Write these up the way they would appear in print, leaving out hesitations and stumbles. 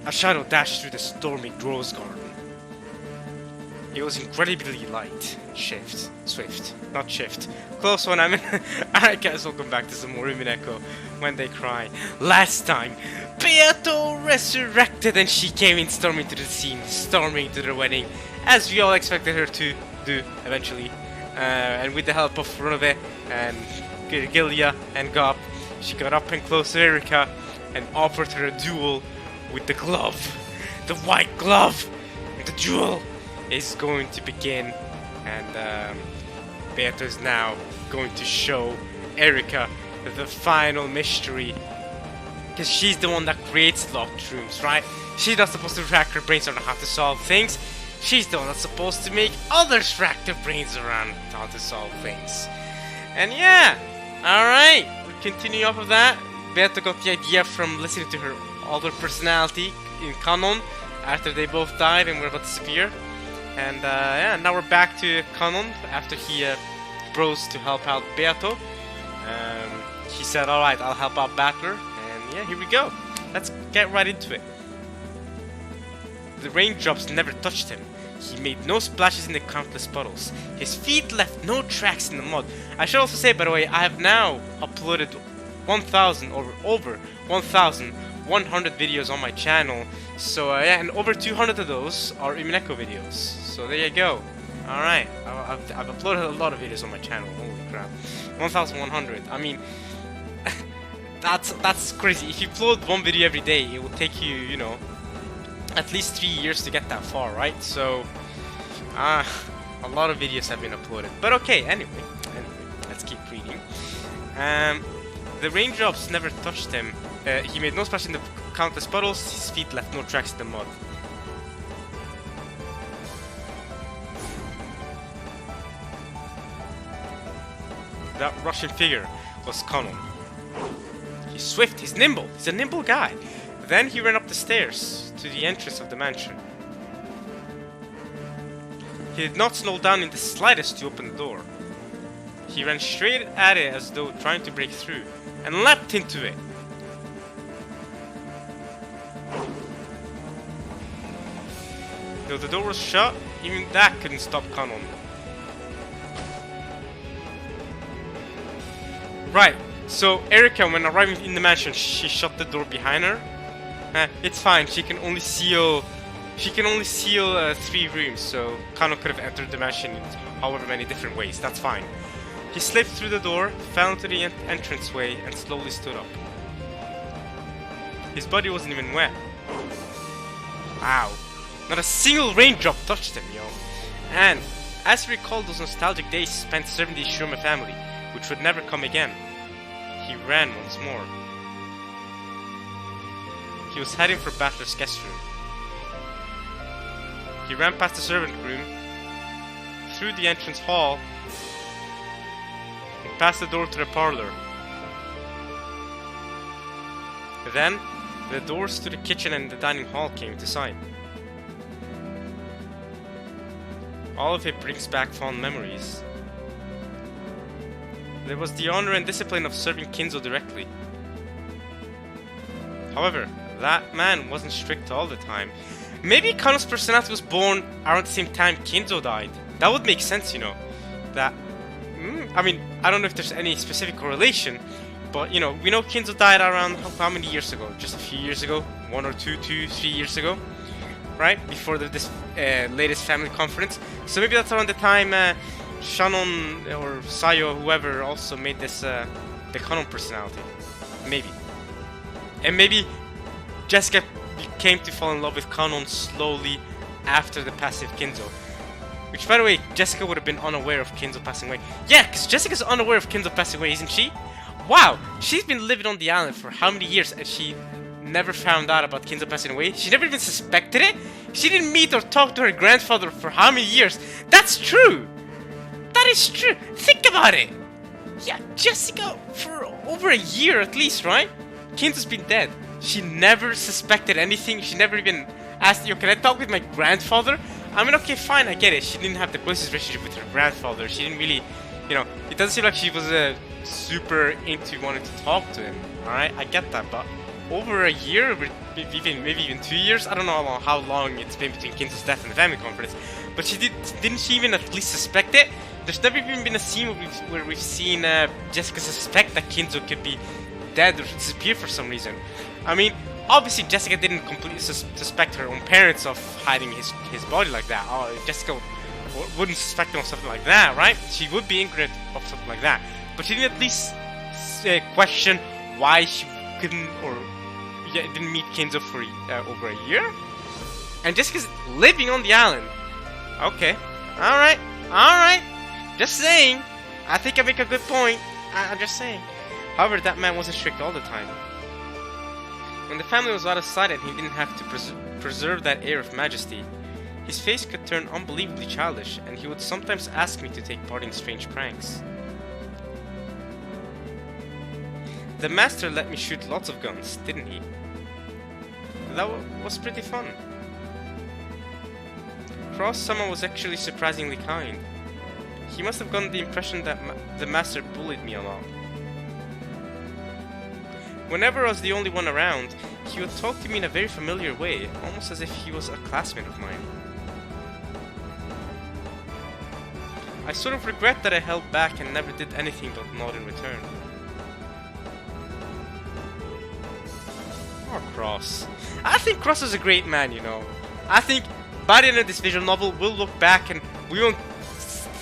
A shadow dashed through the stormy rose garden. It was incredibly light, swift, not shift. Close one, I mean. Alright guys, welcome back to some more Umineko When They Cry. Last time, Beato resurrected and she came in storming to the scene, storming to the wedding, as we all expected her to do eventually. And with the help of Runove and Gilia and Gop, she got up and close to Erika and offered her a duel with the glove. The white glove! The duel is going to begin, and Beato is now going to show Erika the final mystery, because she's the one that creates locked rooms, right? She's not supposed to rack her brains on how to solve things. She's the one that's supposed to make others rack their brains around how to solve things. And yeah, alright, we continue off of that. Beato got the idea from listening to her other personality in canon after they both died and were about to disappear. And yeah, now we're back to Canon after he rose to help out Beato. He said, alright, I'll help out Battler. And yeah, here we go. Let's get right into it. The raindrops never touched him. He made no splashes in the countless puddles. His feet left no tracks in the mud. I should also say, by the way, I have now uploaded 1,000 or over 1,100 videos on my channel. So yeah, and over 200 of those are Umineko videos. So there you go. Alright, I've uploaded a lot of videos on my channel. Holy crap. 1,100. I mean, that's crazy. If you upload one video every day, it will take you, you know, at least 3 years to get that far, right? So, a lot of videos have been uploaded. But okay, anyway, let's keep reading. The raindrops never touched him. He made no splash in the countless puddles. His feet left no tracks in the mud. That rushing figure was Canon. He's swift, he's nimble, he's a nimble guy. Then he ran up the stairs to the entrance of the mansion. He did not slow down in the slightest to open the door. He ran straight at it as though trying to break through, and leapt into it. Though the door was shut, even that couldn't stop Canon. Right, so Erika, when arriving in the mansion, she shut the door behind her. It's fine, she can only seal 3 rooms, so Canon could have entered the mansion in however many different ways, that's fine. He slipped through the door, fell into the entranceway, and slowly stood up. His body wasn't even wet. Wow. Not a single raindrop touched him, yo. And as he recalled those nostalgic days spent serving the Ishiroma family, which would never come again, he ran once more. He was heading for Battler's guest room. He ran past the servant room, through the entrance hall, and past the door to the parlor. Then, the doors to the kitchen and the dining hall came into sight. All of it brings back fond memories. There was the honor and discipline of serving Kinzo directly. However, that man wasn't strict all the time. Maybe Kano's personality was born around the same time Kinzo died. That would make sense, you know. That, I mean, I don't know if there's any specific correlation, but you know, we know Kinzo died around how many years ago? Just a few years ago? 1 or 2, 3 years ago? Right? Before this latest family conference. So maybe that's around the time Shannon or Sayo, whoever, also made this the Canon personality. Maybe. And maybe Jessica came to fall in love with Canon slowly after the passing of Kinzo. Which, by the way, Jessica would have been unaware of Kinzo passing away. Yeah, because Jessica's unaware of Kinzo passing away, isn't she? Wow! She's been living on the island for how many years and she never found out about Kinzo passing away? She never even suspected it? She didn't meet or talk to her grandfather for how many years? That's true! That is true! Think about it! Yeah, Jessica, for over a year at least, right? Kinzo's been dead. She never suspected anything. She never even asked, yo, can I talk with my grandfather? I mean, okay, fine, I get it. She didn't have the closest relationship with her grandfather. She didn't really, you know, it doesn't seem like she was super into wanting to talk to him. Alright, I get that, but over a year, maybe even 2 years. I don't know how long it's been between Kinzo's death and the family conference, but didn't she even at least suspect it? There's never even been a scene where we've seen Jessica suspect that Kinzo could be dead or disappear for some reason. I mean, obviously Jessica didn't completely suspect her own parents of hiding his body like that. Jessica wouldn't suspect them of something like that, right? She would be ignorant of something like that, but she didn't at least question why she couldn't or didn't meet Kinzo for over a year. And Jessica's living on the island. Okay, all right. Just saying. I think I make a good point. I'm just saying. However, that man wasn't strict all the time. When the family was out of sight and he didn't have to preserve that air of majesty, his face could turn unbelievably childish, and he would sometimes ask me to take part in strange pranks. The master let me shoot lots of guns, didn't he? That was pretty fun. Cross Sama was actually surprisingly kind. He must have gotten the impression that the master bullied me a lot. Whenever I was the only one around, he would talk to me in a very familiar way, almost as if he was a classmate of mine. I sort of regret that I held back and never did anything but nod in return. Oh, Cross. I think Cross is a great man, you know. I think by the end of this visual novel, we'll look back and we won't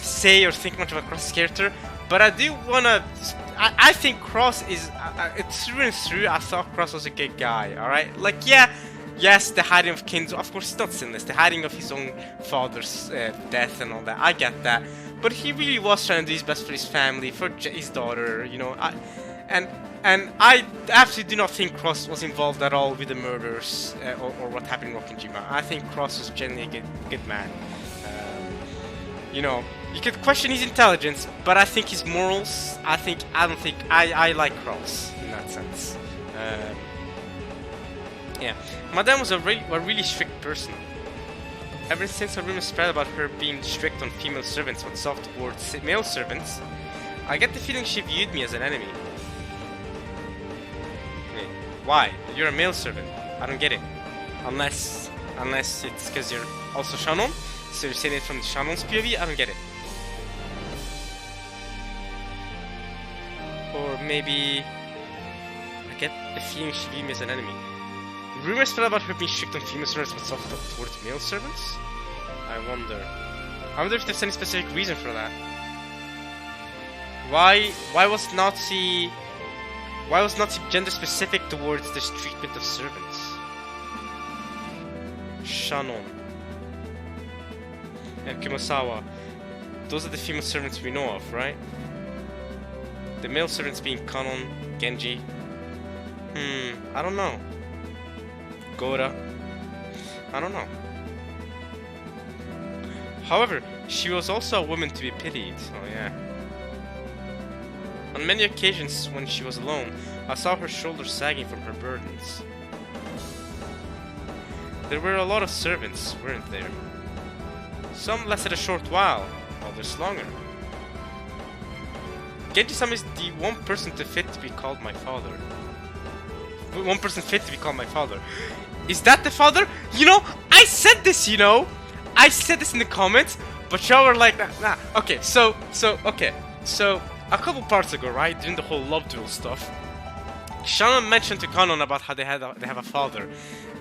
say or think much about Cross's character, but I do wanna. I think Cross is. It's through and through. I thought Cross was a good guy. All right, like yes, the hiding of Kinzo. Of course, he's not sinless. The hiding of his own father's death and all that. I get that, but he really was trying to do his best for his family, for his daughter. You know, and I absolutely do not think Cross was involved at all with the murders or what happened in Rokkenjima. I think Cross was genuinely a good man. You know, you could question his intelligence, but I think his morals. I like Cross in that sense. Yeah, Madame was a really strict person. Ever since a rumor spread about her being strict on female servants but soft towards male servants, I get the feeling she viewed me as an enemy. Wait, why? You're a male servant. I don't get it. Unless it's because you're also Shannon. So you're saying it from Shannon's POV? I don't get it. Or maybe I get the feeling she viewed me as an enemy. Rumors spread about her being strict on female servants but soft towards male servants? I wonder if there's any specific reason for that. Why was Nazi gender specific towards this treatment of servants? Shannon and Kumasawa, those are the female servants we know of, right? The male servants being Kanon, Genji. I don't know. Gora. I don't know. However, she was also a woman to be pitied. Oh yeah. On many occasions when she was alone, I saw her shoulders sagging from her burdens. There were a lot of servants, weren't there? Some lasted a short while, others longer. Genji-sama is the one person fit to be called my father. One person fit to be called my father. Is that the father? You know, I said this, you know! I said this in the comments, but y'all were like, nah. Okay, so, a couple parts ago, right, during the whole love duel stuff, Shannon mentioned to Kanon about how they have a father.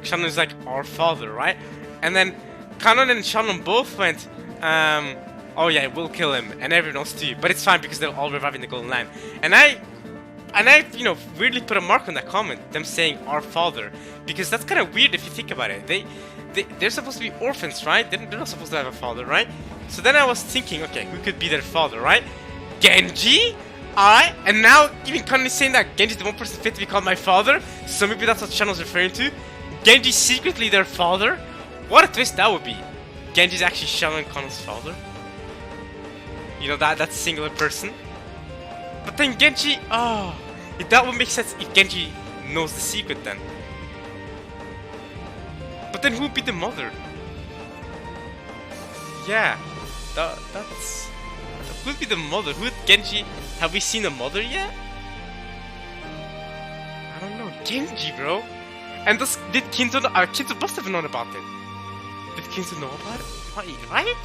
Shannon is like, our father, right? And then Kanon and Shannon both went, oh yeah, we'll kill him, and everyone else too, but it's fine because they'll all revive in the Golden Land. And I, you know, weirdly put a mark on that comment, them saying our father, because that's kind of weird if you think about it. They're supposed to be orphans, right? They're not supposed to have a father, right? So then I was thinking, okay, who could be their father, right? Genji? Alright, and now even Kanon is saying that Genji's the one person fit to be called my father, so maybe that's what Shannon's referring to. Genji's secretly their father? What a twist that would be. Genji's actually Shannon and Kanon's father. You know, that singular person. But then Genji, that would make sense if Genji knows the secret then. But then who would be the mother? Yeah, that's... Who would be the mother? Who would Genji... Have we seen a mother yet? I don't know. Genji, bro. And did Kinto know? Kinto must have known about it. Did Kinto know about it? Right?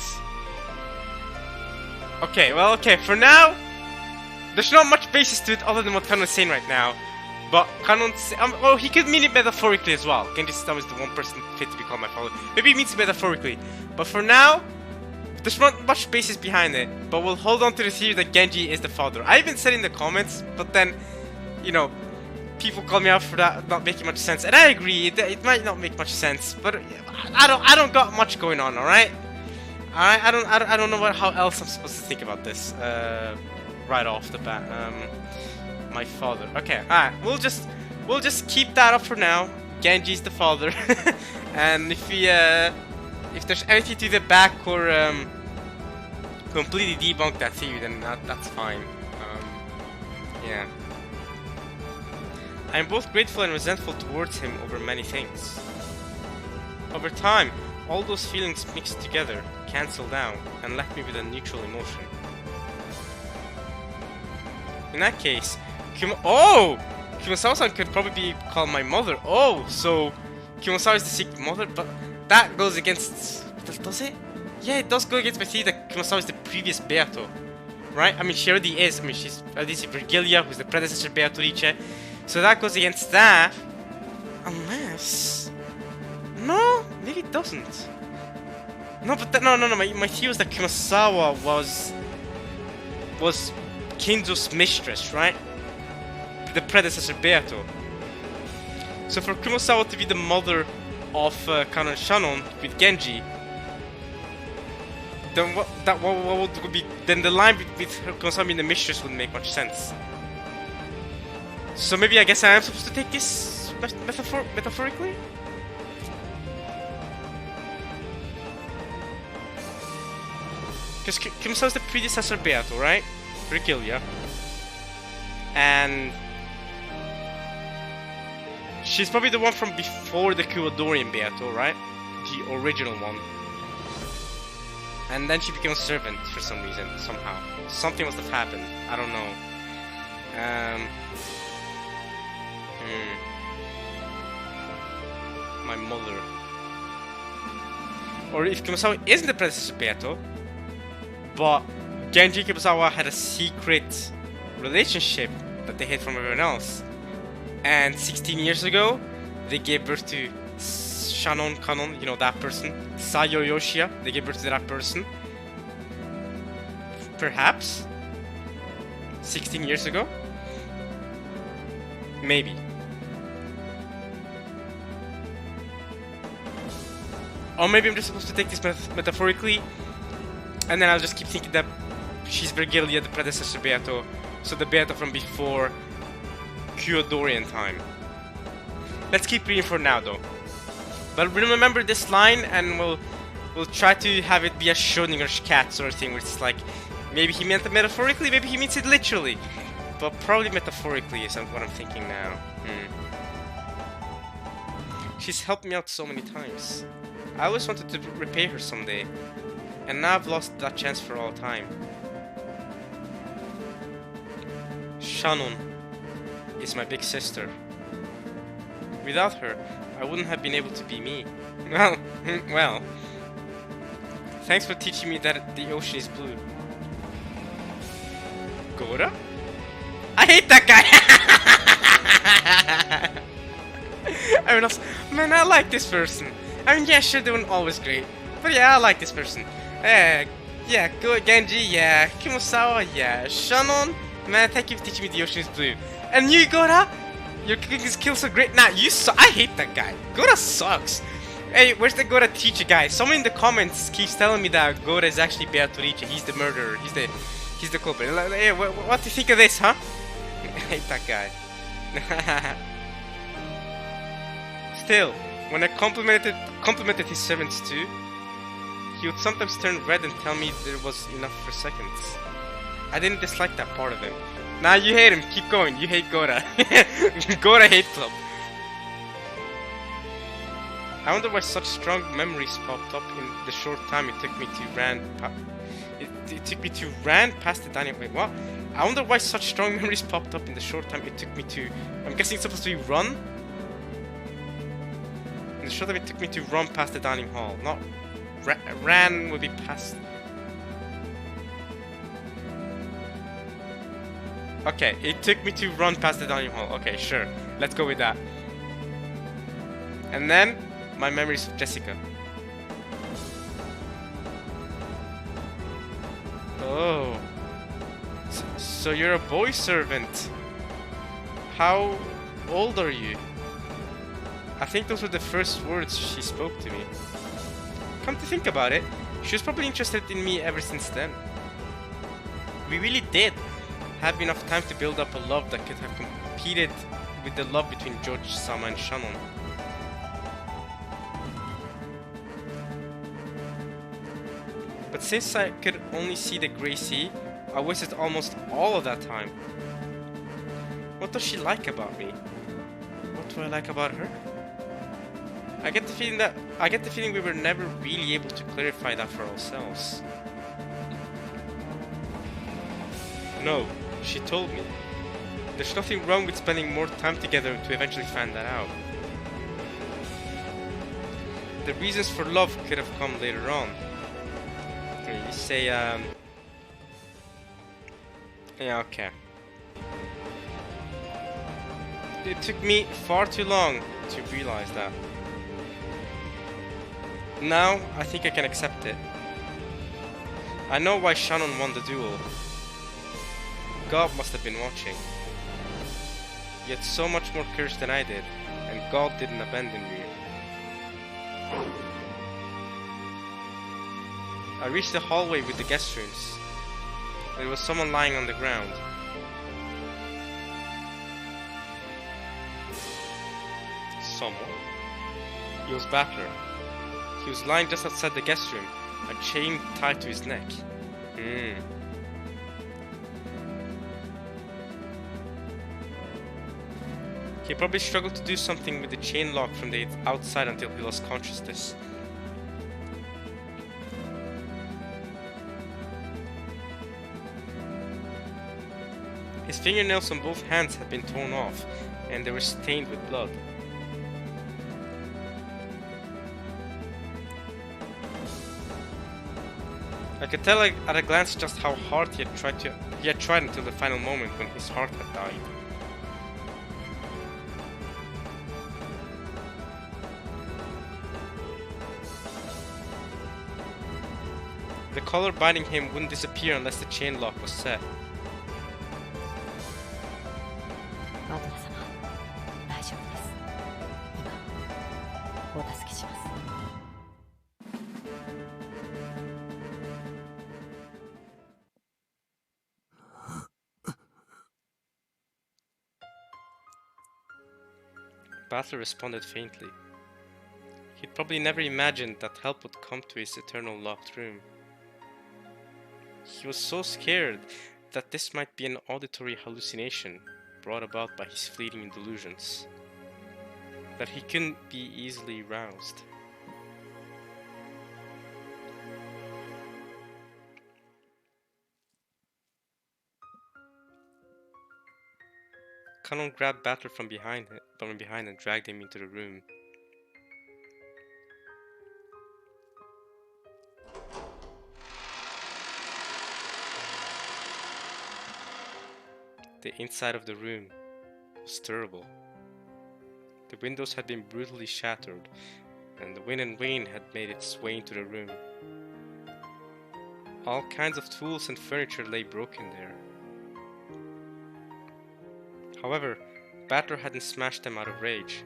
Okay, well, okay. For now, there's not much basis to it other than what Kanon's saying right now. But Kanon's... well, he could mean it metaphorically as well. Genji's Stam is the one person fit to be called my father. Maybe he means it metaphorically. But for now, there's not much basis behind it. But we'll hold on to the theory that Genji is the father. I even said in the comments, but then, you know, people call me out for that not making much sense. And I agree, it might not make much sense. But I don't got much going on, alright? Alright, I don't know how else I'm supposed to think about this. Right off the bat. My father. Okay, alright. We'll just keep that up for now. Genji's the father. And if there's anything to the back or completely debunk that theory, then that's fine. Yeah. I am both grateful and resentful towards him over many things. Over time, all those feelings mixed together, cancelled out, and left me with a neutral emotion. In that case, Kumasawa-san could probably be called my mother. Oh, so Kumasawa is the secret mother, but that goes against... Does it? Yeah, it does go against my theory that Kumasawa is the previous Beato. Right? I mean, she already is. I mean, she's Alicia Virgilia, who's the predecessor Beatrice. So that goes against that. Unless... No, maybe it doesn't. No, but no. My theory was that Kumasawa was Kinzo's mistress, right? The predecessor Beato. So for Kumasawa to be the mother of Kanon Shannon with Genji, then what would be? Then the line with Kumasawa being the mistress wouldn't make much sense. So maybe I guess I am supposed to take this metaphorically? Because Kumasawa is the predecessor Beato, right? Virgilia. And she's probably the one from before the Kuwadorian Beato, right? The original one. And then she became a servant for some reason, somehow. Something must have happened. I don't know. My mother. Or if Kumasawa isn't the predecessor Beato, but Genji and Kumasawa had a secret relationship that they hid from everyone else. And 16 years ago, they gave birth to Shannon Kanon, you know, that person. Sayo Yoshia, they gave birth to that person. Perhaps? 16 years ago? Maybe. Or maybe I'm just supposed to take this metaphorically, and then I'll just keep thinking that she's Virgilia, the predecessor Beato, so the Beato from before Kuwadorian time. Let's keep reading for now, though. But remember this line, and we'll try to have it be a Schrödinger's cat sort of thing, where it's like, maybe he meant it metaphorically, maybe he means it literally. But probably metaphorically is what I'm thinking now. She's helped me out so many times. I always wanted to repay her someday, and now I've lost that chance for all time. Shannon is my big sister. Without her, I wouldn't have been able to be me. Well. Thanks for teaching me that the ocean is blue. Gora? I hate that guy! I mean, man, I like this person. I mean, yeah, sure, they weren't always great. But yeah, I like this person. Yeah, go Genji, yeah. Kumasawa, yeah. Shannon, man, thank you for teaching me the ocean is blue. And you, Gora? Your cooking skills are great. Nah, you I hate that guy. Gora sucks. Hey, where's the Gora teacher guy? Someone in the comments keeps telling me that Gora is actually Beatrice. He's the murderer. He's the culprit. Hey, what do you think of this, huh? I hate that guy. Still, when I complimented his servants too, he would sometimes turn red and tell me there was enough for seconds. I didn't dislike that part of him. Nah, you hate him. Keep going. You hate Gora. Gora hate club. I wonder why such strong memories popped up in the short time it took me to it took me to ran past the dining. Wait, what? I wonder why such strong memories popped up in the short time it took me to. I'm guessing it's supposed to be run. In the short time it took me to run past the dining hall, not ran would be past. Okay, it took me to run past the dining hall. Okay, sure, let's go with that. And then my memories of Jessica. Oh, so you're a boy servant. How old are you? I think those were the first words she spoke to me. Come to think about it, she was probably interested in me ever since then. We really did have enough time to build up a love that could have competed with the love between George, Sama and Shannon. But since I could only see the grey sea, I wasted almost all of that time. What does she like about me? What do I like about her? I get the feeling we were never really able to clarify that for ourselves. No, she told me. There's nothing wrong with spending more time together to eventually find that out. The reasons for love could have come later on. You say, yeah, okay. It took me far too long to realize that. Now, I think I can accept it. I know why Shannon won the duel. God must have been watching. He had so much more courage than I did, and God didn't abandon me. I reached the hallway with the guest rooms. There was someone lying on the ground. Someone? He was Battler. He was lying just outside the guest room, a chain tied to his neck. He probably struggled to do something with the chain lock from the outside until he lost consciousness. His fingernails on both hands had been torn off, and they were stained with blood. I could tell at a glance just how hard he had tried until the final moment when his heart had died. The collar binding him wouldn't disappear unless the chain lock was set. Battler responded faintly. He'd probably never imagined that help would come to his eternal locked room. He was so scared that this might be an auditory hallucination brought about by his fleeting delusions, that he couldn't be easily roused. Cannon grabbed Battler from behind and dragged him into the room. The inside of the room was terrible. The windows had been brutally shattered, and the wind and rain had made its way into the room. All kinds of tools and furniture lay broken there. However, Battler hadn't smashed them out of rage.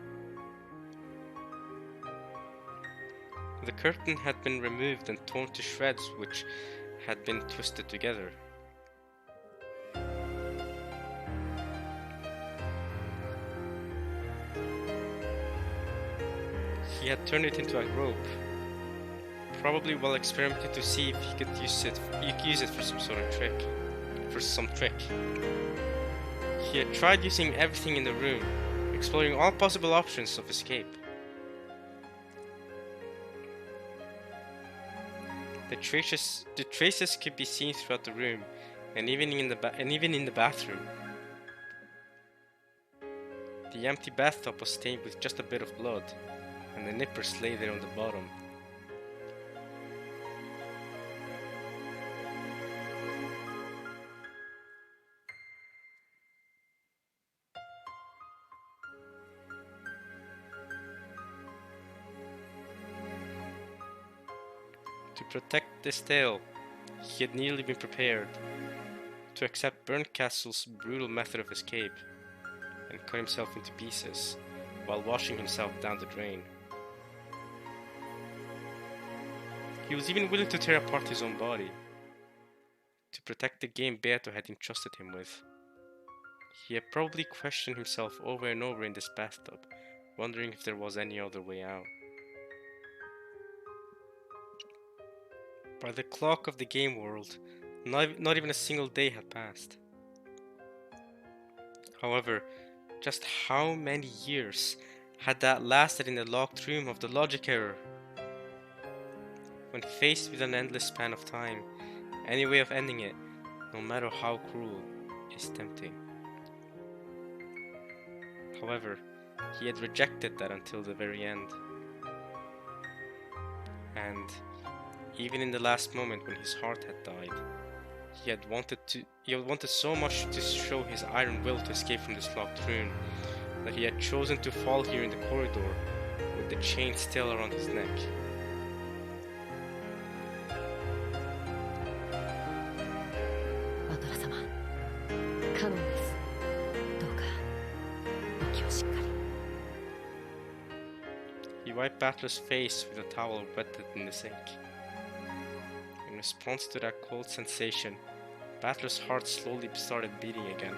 The curtain had been removed and torn to shreds, which had been twisted together. He had turned it into a rope, probably while experimenting to see if he could use it for some trick. He had tried using everything in the room, exploring all possible options of escape. The traces could be seen throughout the room, and even in the bathroom. The empty bathtub was stained with just a bit of blood, and the nippers lay there on the bottom. To protect this tale, he had nearly been prepared to accept Berncastle's brutal method of escape and cut himself into pieces while washing himself down the drain. He was even willing to tear apart his own body to protect the game Beato had entrusted him with. He had probably questioned himself over and over in this bathtub, wondering if there was any other way out. By the clock of the game world, not even a single day had passed. However, just how many years had that lasted in the locked room of the logic error? When faced with an endless span of time, any way of ending it, no matter how cruel, is tempting. However, he had rejected that until the very end. And even in the last moment when his heart had died, he had wanted so much to show his iron will to escape from this locked room that he had chosen to fall here in the corridor with the chain still around his neck. He wiped Battler's face with a towel wetted in the sink. In response to that cold sensation, Battler's heart slowly started beating again.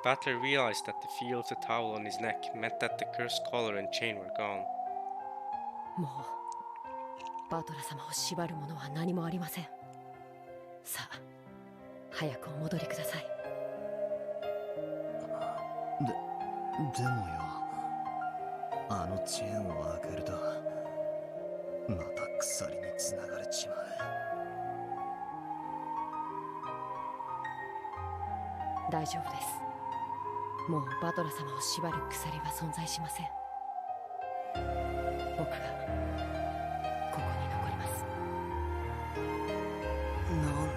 Battler realized that the feel of the towel on his neck meant that the cursed collar and chain were gone. もうバトラ様を縛るものは何もありません。さあ、早くお戻りください。でもよ、あのチェーンを開けるとまた鎖につながれちまう。大丈夫です。もうバトラ様を縛る鎖は存在しません。僕がここに残ります。なん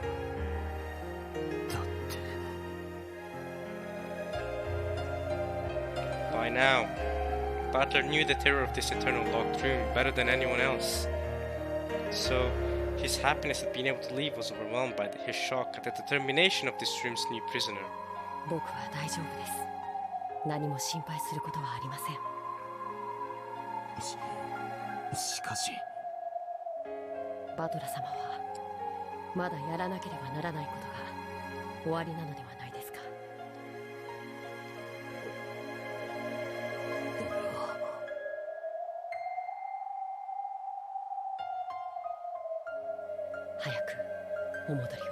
だって。By now, Battler knew the terror of this eternal locked room better than anyone else. So, his happiness at being able to leave was overwhelmed by his shock at the determination of this room's new prisoner. 僕は大丈夫です。何も心配することはありません。しかしバトラ様はまだやらなければならないことが終わりなのではないですか。早くお戻りを。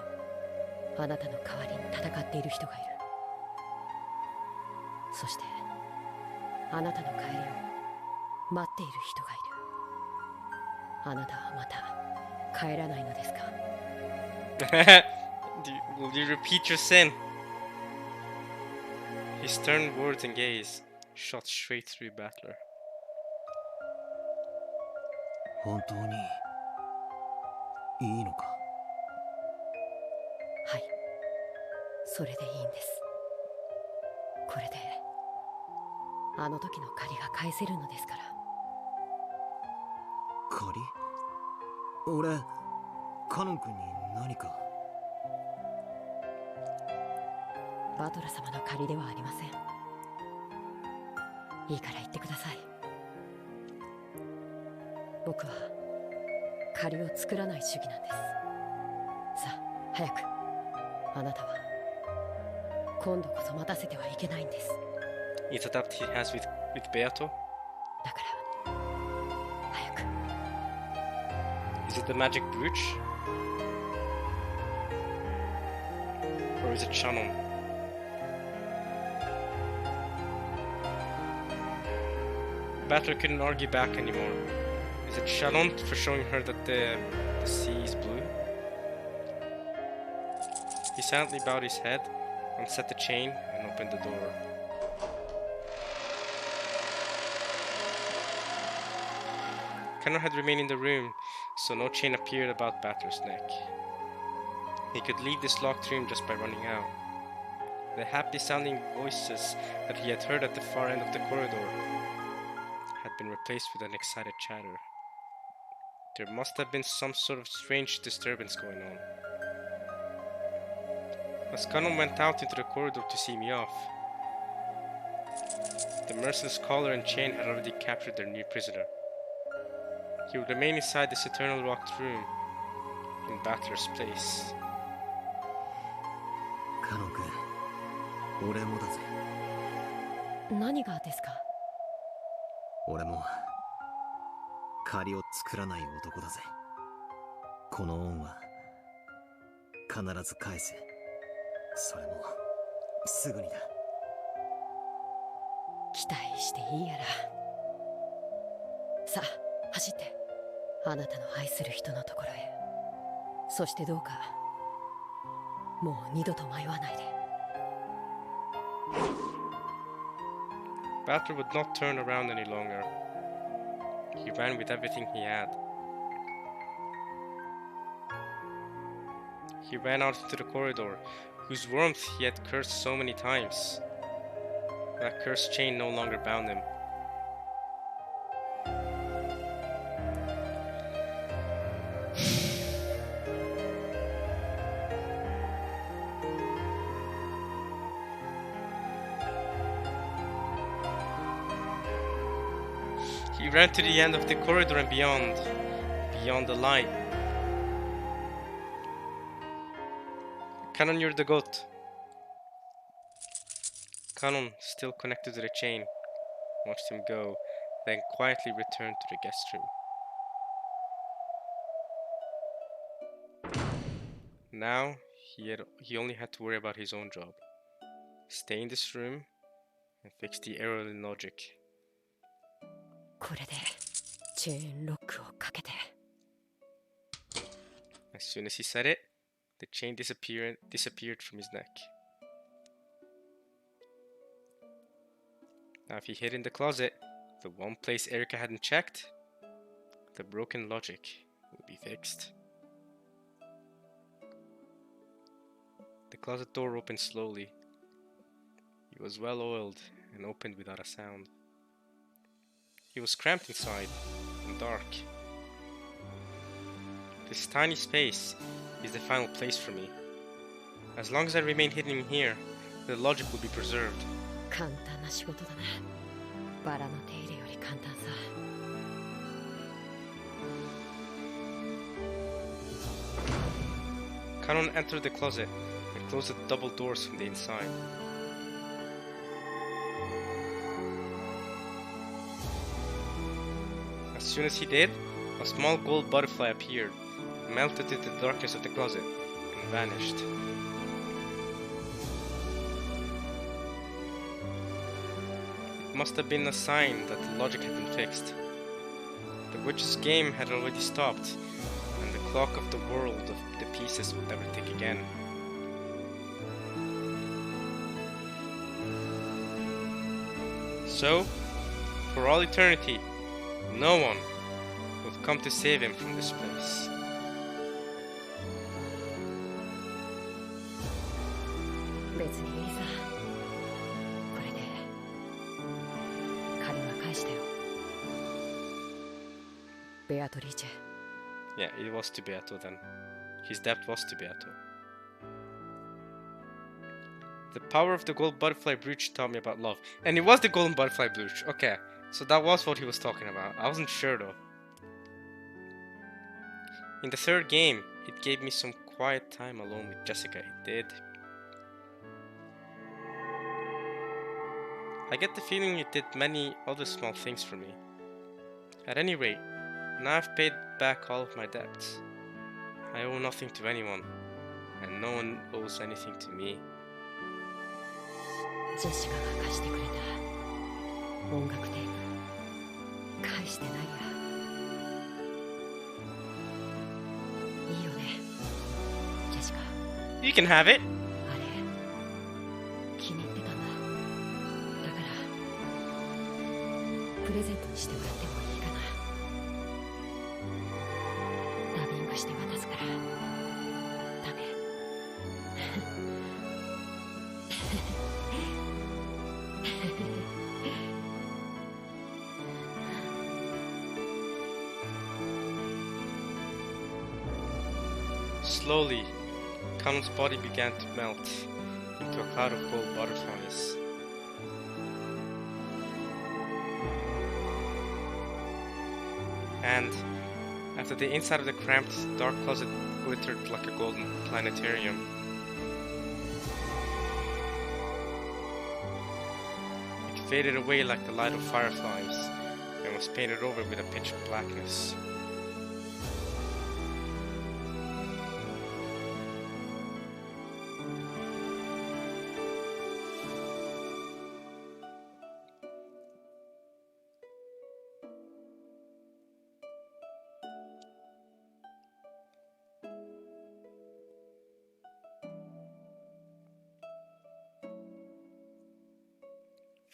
あなたの代わりに戦っている人がいる。そしてあなたの帰りを待っている人がいる。あなたはまた帰らないのですか？ Will you repeat your sin? His stern words and gaze shot straight through Battler. 本当にいいのか？はい、それでいいんです。これであの時の借りが返せるのですから。借り？俺カノン君に何か？バトラ様の借りではありません。いいから言ってください。僕は借りを作らない主義なんです。さあ早く。あなたは今度こそ待たせてはいけないんです。 Is it that he has with Beato? だから早く。 Is it the magic brooch? Or is it Shannon? Battler couldn't argue back anymore. Is it Shannon for showing her that the sea is blue? He silently bowed his head, unset the chain, and opened the door. Connor had remained in the room, so no chain appeared about Battler's neck. He could leave this locked room just by running out. The happy-sounding voices that he had heard at the far end of the corridor had been replaced with an excited chatter. There must have been some sort of strange disturbance going on. As Connor went out into the corridor to see me off, the merciless collar and chain had already captured their new prisoner. He would remain inside this eternal locked room, in Battler's place. カノン君、俺もだぜ。何がですか？俺も借りを作らない男だぜ。この恩は必ず返す。それもすぐにだ。期待していいやら。さあ走って、あなたの愛する人のところへ。そしてどうかもう二度と迷わないで。 Battler would not turn around any longer. He ran with everything he had. He ran out into the corridor, whose warmth he had cursed so many times. That cursed chain no longer bound him. He ran to the end of the corridor and beyond the light. Canon, you're the goat. Canon, still connected to the chain, watched him go, then quietly returned to the guest room. Now, he only had to worry about his own job. Stay in this room and fix the error in logic. これでチェーンロックをかけて。 As soon as he said it, the chain disappeared from his neck. Now if he hid in the closet, the one place Erica hadn't checked, the broken logic would be fixed. The closet door opened slowly. It was well oiled and opened without a sound. It was cramped inside and dark. This tiny space is the final place for me. As long as I remain hidden in here, the logic will be preserved. 簡単な仕事だな。バラの手入れより簡単さ。 Canon entered the closet and closed the double doors from the inside. As soon as he did, a small gold butterfly appeared, melted into the darkness of the closet, and vanished. It must have been a sign that the logic had been fixed. The witch's game had already stopped, and the clock of the world of the pieces would never tick again. So, for all eternity, no one would come to save him from this place. 別にいいさ。これベアトリーチェ。 Yeah, it was to Beato then. His debt was to Beato. The power of the gold butterfly brooch taught me about love. And it was the golden butterfly brooch. Okay, so that was what he was talking about. I wasn't sure though. In the third game, it gave me some quiet time alone with Jessica. It did. I get the feeling it did many other small things for me. At any rate, now I've paid back all of my debts. I owe nothing to anyone, and no one owes anything to me. ジェシカが貸してくれた音楽テープ返してないや。いいよね、ジェシカ。 You can have it. あれ気に入ってたんだ。だからプレゼントにしてもらってもいいかな。ダビングして渡すからダメ。Slowly, Kanon's body began to melt into a cloud of gold butterflies. And after the inside of the cramped, dark closet glittered like a golden planetarium. It faded away like the light of fireflies and was painted over with a pitch blackness.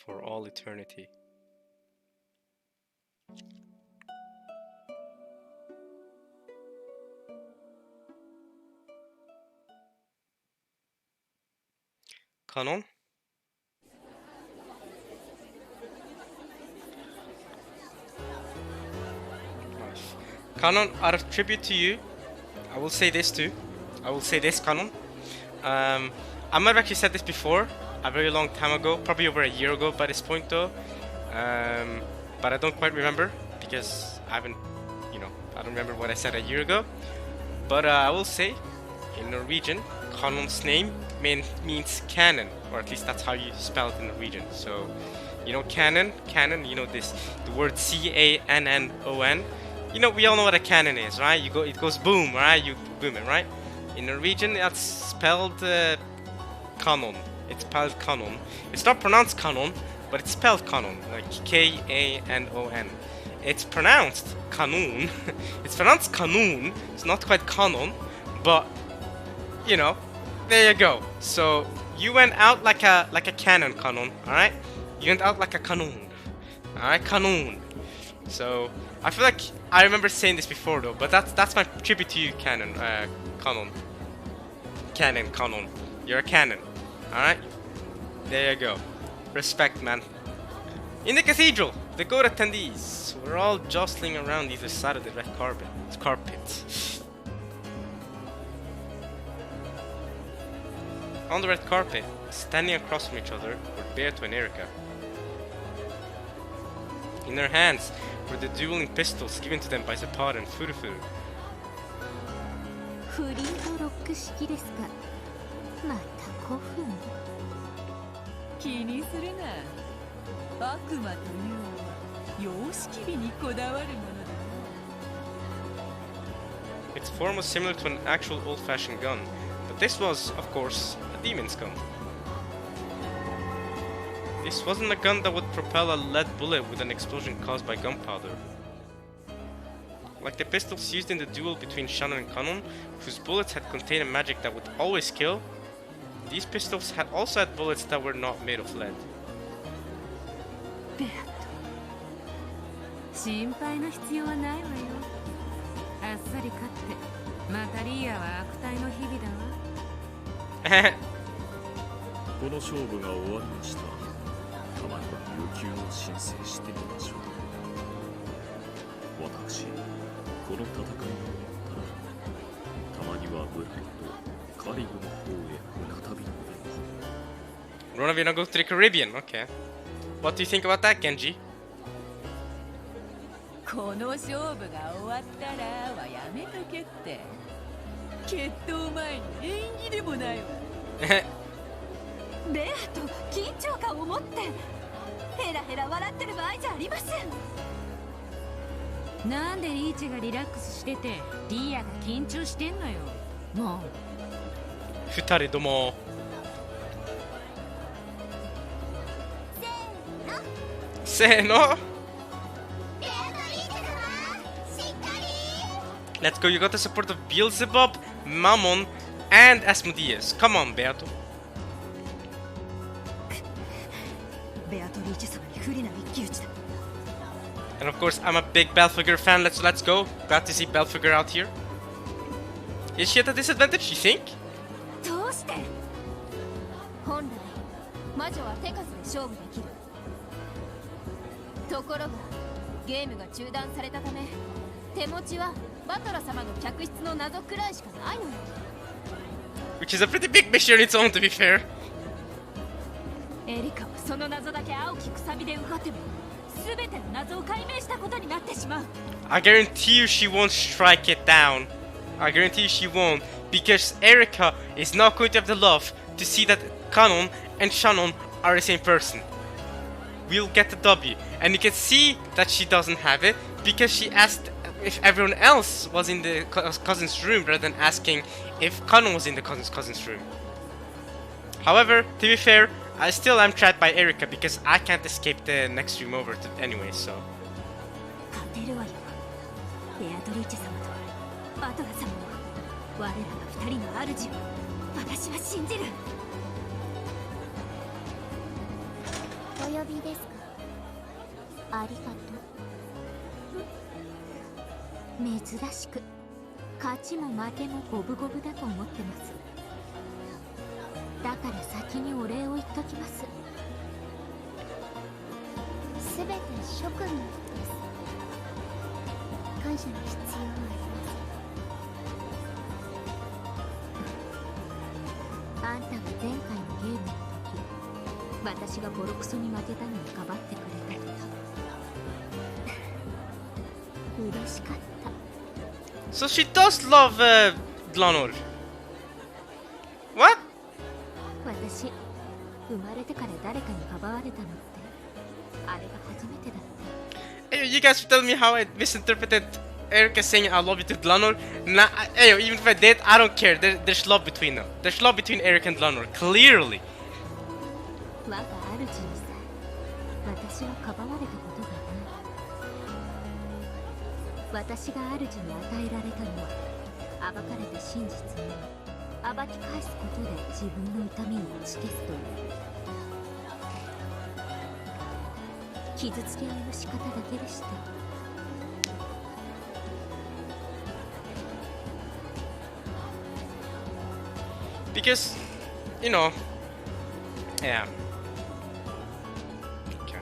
For all eternity. Kanon? Kanon, out of tribute to you, I will say this too. I will say this, Kanon. I might have actually said this before, a very long time ago, probably over a year ago by this point though. But I don't quite remember because I haven't, I don't remember what I said a year ago. But I will say, in Norwegian, Kanon's name means cannon, or at least that's how you spell it in Norwegian. So, cannon, the word C-A-N-N-O-N. We all know what a cannon is, right? It goes boom, right? You boom it, right? In Norwegian, that's spelled kanon. It's spelled kanon. It's not pronounced kanon, but it's spelled kanon, like K-A-N-O-N. It's pronounced kanon. It's pronounced kanon. It's not quite kanon, but there you go. So you went out like a cannon, Kanon. All right, you went out like a kanon. All right, kanon. So I feel like I remember saying this before though, but that's my tribute to you, Kanon. Kanon. You're a cannon. All right, there you go. Respect, man. In the cathedral, the goat attendees were all jostling around either side of the red carpet. On the red carpet, standing across from each other, were Beato and Erika. In their hands were the dueling pistols given to them by Zapata and Furufuru. フリードロック式ですか。また古墳。気にするな。悪魔というのは様式美にこだわるものだ。Its form was similar to an actual old-fashioned gun, but this was, of course, a demon's gun. This wasn't a gun that would propel a lead bullet with an explosion caused by gunpowder. Like the pistols used in the duel between Shannon and Kanon, whose bullets had contained a magic that would always kill, these pistols also had bullets that were not made of lead. ベアト、心配の必要はないわよ。あっさり勝って、またリーヤは悪態の日々だわ。この勝負が終わりました。たまには有給を申請してみましょう。私、この戦いが終わったら、たまには村とカリブの方へ船旅に出よう。 Wanna wanna go to the Caribbean? Okay. What do you think about that, Genji? この勝負が終わったらはやめとけって。決闘前に演技でもないわ。ベアと緊張感を持ってヘラヘラ笑ってる場合じゃありません。なんでリーチがリラックスしててリーアが緊張してんのよ。もう二人とも。せーの。Let's go, you got the support of Beelzebub, Mammon, and Asmodeus. Come on, Beato. ベアとリーチ様に不利な一騎打ちだ。 And of course, I'm a big Belfigure fan. Let's go. Glad to see Belfigure out here. Is she at a disadvantage, you think? どうして？本来魔女は手数で勝負できる。ところがゲームが中断されたため手持ちはバトラ様の客室の謎くらいしかないのよ。 Which is a pretty big mission on its own, to be fair. エリカはその謎だけ青きくさびで動っても全ての謎を解明したことになってしまう。 I guarantee you she won't strike it down. I guarantee you she won't, because Erika is not going to have the love to see that Kanon and Shannon are the same person. We'll get the W, and you can see that she doesn't have it because she asked if everyone else was in the cousin's room rather than asking if Kanon was in the cousin's room. However, to be fair, I still am trapped by Erika because I can't escape the next room over anyway, so. 勝てるわよ。ベアトリーチ様とバトラ様も我らが二人の主を私は信じる。お呼びですか？ありがとう。珍しく勝ちも負けも五分五分だと思ってます。だから先にお礼を言っときます。すべて諸君のです。感謝の必要はありません。あんたが前回のゲームの時私がボロクソに負けたのにかばってくれたと嬉しかった。 So she does love Glanor. What? 私生まれてから誰かにかばわれたのってあれが初めてだった。 Hey, you guys tell me how I misinterpreted Erika saying I love you to Glanor. Nah, hey, even if I did, I don't care. There's love between them. There's love between Erika and Glanor, clearly. 我が主にさ私はかばわれたことがない。私が主に与えられたのは暴かれた真実に暴き返すことで自分の痛みを打ち消すという傷つけ合いの仕方だけでした。 Because, you know, yeah. Okay.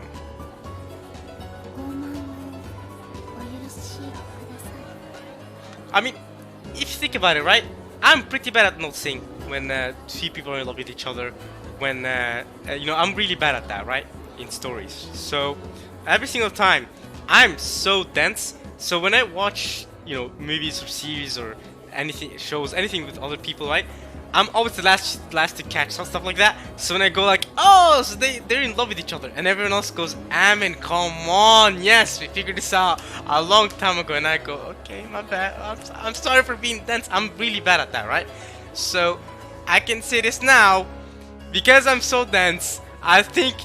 傲慢をお許しください。 I mean, if you think about it, right? I'm pretty bad at noticing when two people are in love with each other. When, you know, I'm really bad at that, right? In stories. So, every single time, I'm so dense. So when I watch, you know, movies or series or anything, shows, anything with other people, right? I'm always the last to catch some stuff like that. So when I go like, oh, so they're in love with each other, and everyone else goes, Amin, come on, yes, we figured this out a long time ago, and I go, okay, my bad. I'm sorry for being dense. I'm really bad at that, right? So I can say this now because I'm so dense. I think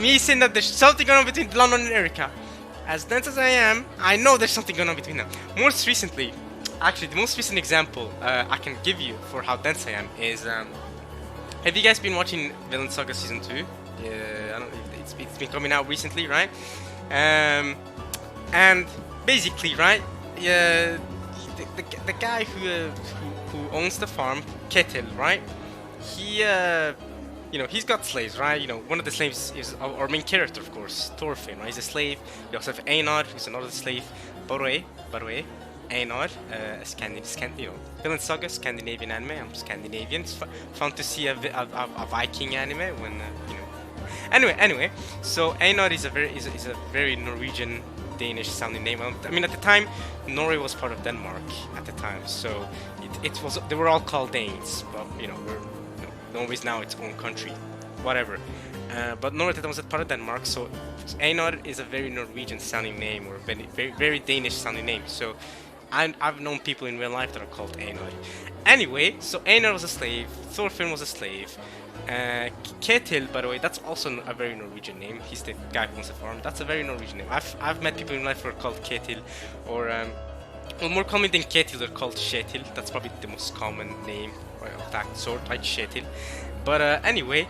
me saying that there's something going on between London and Erika, as dense as I am, I know there's something going on between them. Most recently. Actually, the most recent example I can give you for how dense I am is, have you guys been watching Villain Saga Season 2? Yeah, I don't know, it's been coming out recently, right? And basically, right, the guy who owns the farm, Ketil, right? He, you know, he's got slaves, right? You know, one of the slaves is our main character, of course, Thorfinn, right? He's a slave. We also have Einar, who's another slave, Boré, by the way. Einar, you know, Villain Saga, Scandinavian anime. I'm Scandinavian. It's fun to see a Viking anime when you know. Anyway, so Einar is a very Norwegian, Danish sounding name. I mean, at the time, Norway was part of Denmark at the time, so it was they were all called Danes, but you know, Norway's now its own country, whatever. But Norway at the time was a part of Denmark, so Einar is a very Norwegian sounding name, or very Danish sounding name. So I've known people in real life that are called Einar. Anyway, so Einar was a slave, Thorfinn was a slave. Ketil, by the way, that's also a very Norwegian name. He's the guy who owns the farm. That's a very Norwegian name. I've met people in life who are called Ketil, or well, more common than Ketil, they're called Kjetil. That's probably the most common name of that sort, like Kjetil. But anyway,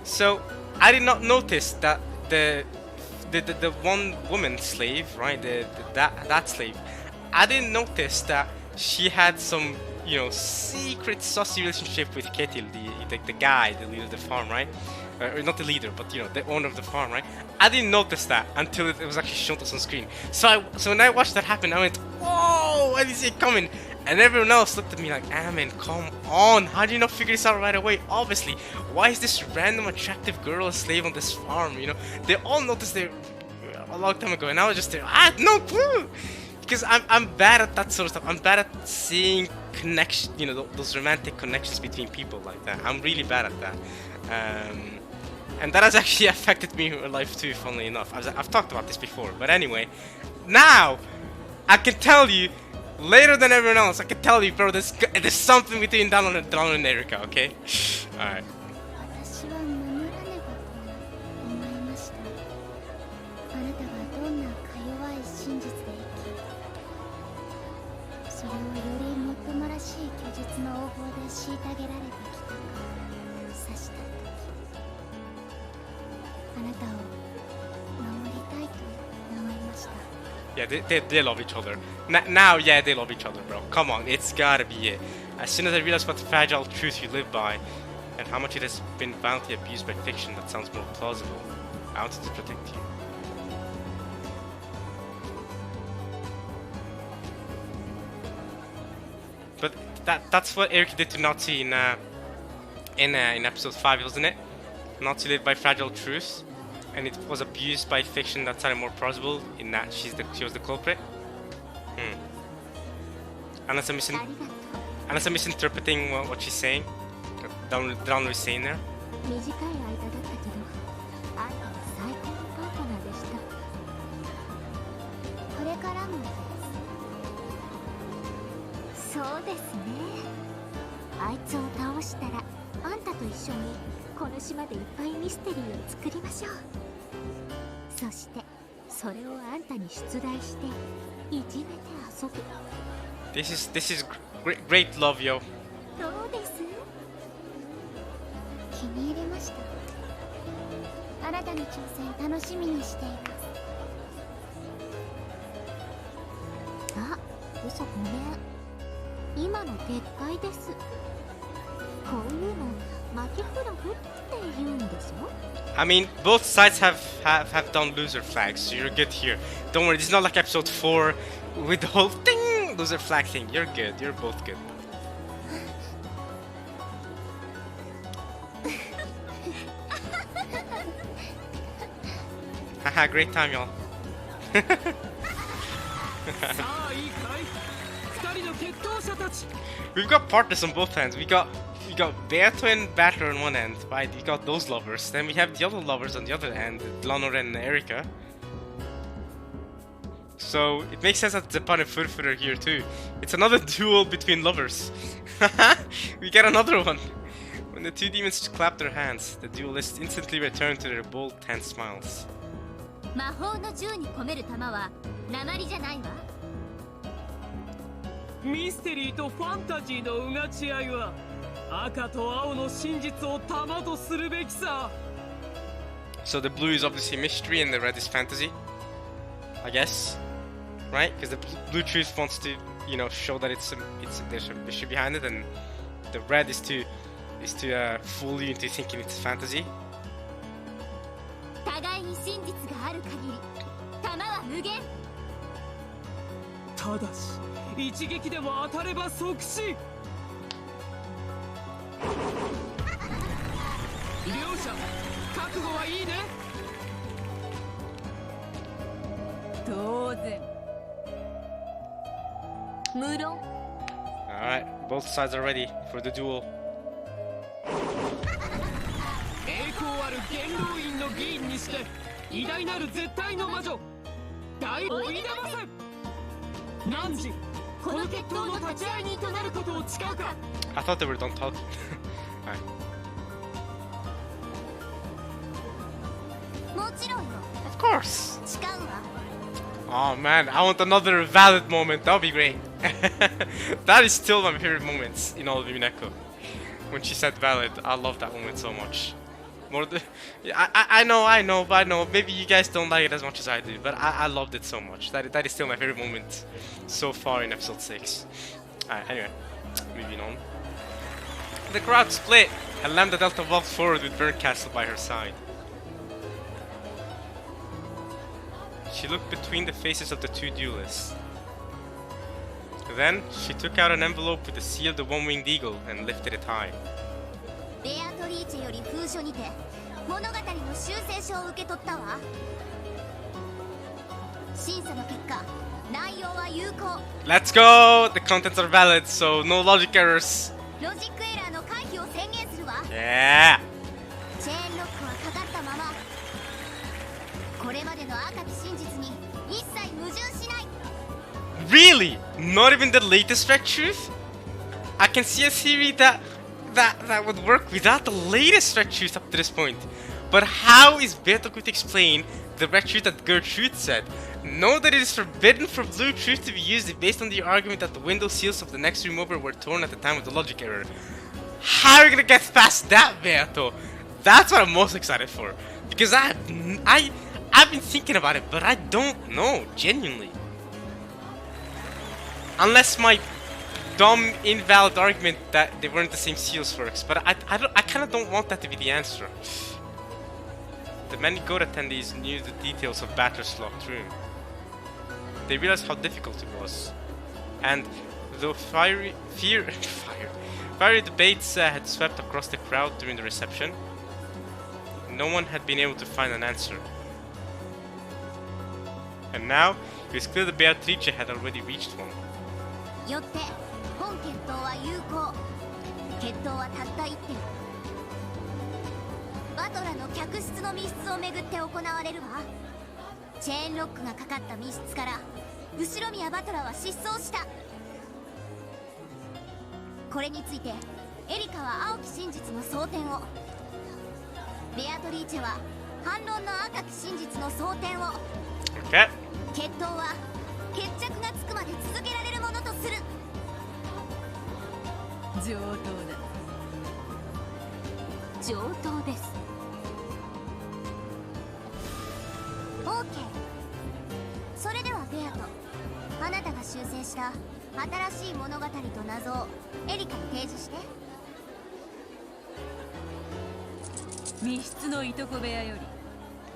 so I did not notice that the one woman slave, right? That slave, I didn't notice that she had some, you know, secret saucy relationship with Ketil, the guy, the leader of the farm, right? Or not the leader, but you know, the owner of the farm, right? I didn't notice that until it was actually shown to us on screen. So when I watched that happen, I went, "Whoa! I didn't see it coming." And everyone else looked at me like, "Amen, come on! How do you not figure this out right away? Obviously, why is this random attractive girl a slave on this farm? You know, they all noticed it a long time ago, and I was just there. I had no clue." Because I'm bad at that sort of stuff. I'm bad at seeing connection, you know, those romantic connections between people like that. I'm really bad at that, and that has actually affected me in real life too. Funnily enough, I've talked about this before. But anyway, now I can tell you, later than everyone else, I can tell you, bro. There's something between Donald and Erica. Okay, all right. 私は守らねばと思いました。あなたがどんなか弱い真実で生き、それをよりもっともらしい虚実の応報で虐げられてきたか察した時、あなたを守りたいと思いました。 Yeah, they love each other. Now, yeah, they love each other, bro. Come on, it's gotta be it. As soon as I realized what the fragile truth you live by, and how much it has been violently abused by fiction, that sounds more plausible. I wanted to protect you. But that's what Eric did to Nazi in episode 5, wasn't it? Nazi lived by fragile truth, and it was abused by fiction that sounded more plausible in that she was the culprit. Unless I'm misinterpreting what she's saying. Down was saying there. 短い間だったけど、あんたは最高のパートナーでした。これからもです。そうですね。あいつを倒したら、あんたと一緒にこの島でいっぱいミステリーを作りましょう。そして、それをあんたに出題して、いじめて遊ぶ。This is great love, yo. どうです？気に入りました。あなたの挑戦楽しみにしています。あ、嘘ごめん。今の撤回です。こういうの巻きフラグって言うんでしょ？ I mean, both sides have done loser flags, so you're good here. Don't worry, this is not like episode 4 with the whole thing loser flag thing. You're good. You're both good. Haha, great time, y'all. We've got partners on both ends. We got Beato and Batter on one end, right? We got those lovers. Then we have the other lovers on the other end, Lanor and Erica. So it makes sense that Zepan and Furfur are here too. It's another duel between lovers. We get another one. When the two demons clap their hands, the duelists instantly return to their bold, tense smiles. 魔法の銃に込める弾は鉛じゃないわ。ミステリーとファンタジーのうがち合いは赤と青の真実を弾とするべきさ。 So the blue is obviously mystery and the red is fantasy, I guess, right? Because the blue truth wants to, you know, show that there's a mystery behind it, and the red is to fool you into thinking it's fantasy. 互いに真実がある限り弾は無限。ただし一撃でも当たれば即死。両者覚悟はいいね。当然。無論 Alright, both sides are ready for the duel. 栄光ある元老院の議員にして偉大なる絶対の魔女大追い出ません。汝この決闘の立ち会い人となることを誓うか。 I thought they were done talking. Alright. もちろんよ Of course! 誓うわ。 Oh man, I want another valid moment. That would be great. That is still my favorite moments in all of Umineko. When she said valid, I love that moment so much. More than, I know, but I know maybe you guys don't like it as much as I do, but I loved it so much. That is still my favorite moment so far in episode 6. Alright, anyway, moving on. The crowd split, and Lambda Delta walked forward with Burncastle by her side. She looked between the faces of the two duelists. Then, she took out an envelope with the seal of the one-winged eagle and lifted it high. ベアトリーチェより封書にて物語の修正書を受け取ったわ。審査の結果、内容は有効。 Let's go! The contents are valid, so no logic errors. ロジックエラーの回避を宣言するわ。 Yeah! チェーンロックはかかったまま。これまでの赤き真実に一切矛盾しない。 Really? Not even the latest Red Truth? I can see a theory that would work without the latest Red Truth up to this point. But how is Beto going to explain the Red Truth that Gertrude said? Know that it is forbidden for Blue Truth to be used based on the argument that the window seals of the next room over were torn at the time of the logic error. How are you gonna get past that, Beto? That's what I'm most excited for. Because I've been thinking about it, but I don't know, genuinely. Unless my dumb, invalid argument that they weren't the same seals works, but I kind of don't want that to be the answer. The many GOAT attendees knew the details of Batter's locked room. They realized how difficult it was, and though fiery debates had swept across the crowd during the reception, no one had been able to find an answer. And now, it was clear that Beatrice had already reached one. よって本決闘は有効。決闘はたった一点。バトラの客室の密室をめぐって行われるわ。チェーンロックがかかった密室から後宮バトラは失踪した。これについてエリカは青き真実の争点を、ベアトリーチェは反論の赤き真実の争点を。 Okay. 決闘は決着がつくまで続けられるものとする。上等だ。上等です。 OK。それではベアト、あなたが修正した新しい物語と謎をエリカに提示して。密室のいとこ部屋より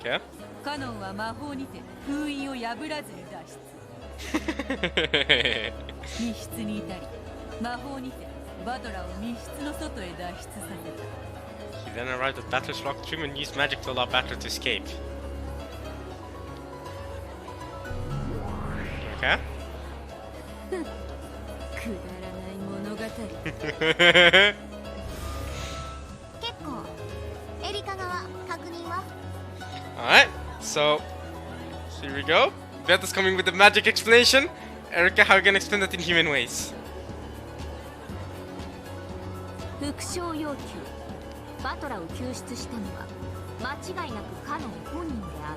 Okay. カノンは魔法にて封印を破らずに脱出。密室に至り魔法にてバトラを密室の外へ脱出させた。 He then arrived at Batter's locked room and used magic to allow Batter to escape. Okay. くだらない物語。結構。エリカ側確認は？ Alright, so here we go. Beta's coming with the magic explanation. Erica, how are you gonna explain that in human ways? 副賞要求。バトラを救出したのは間違いなくカノン本人であ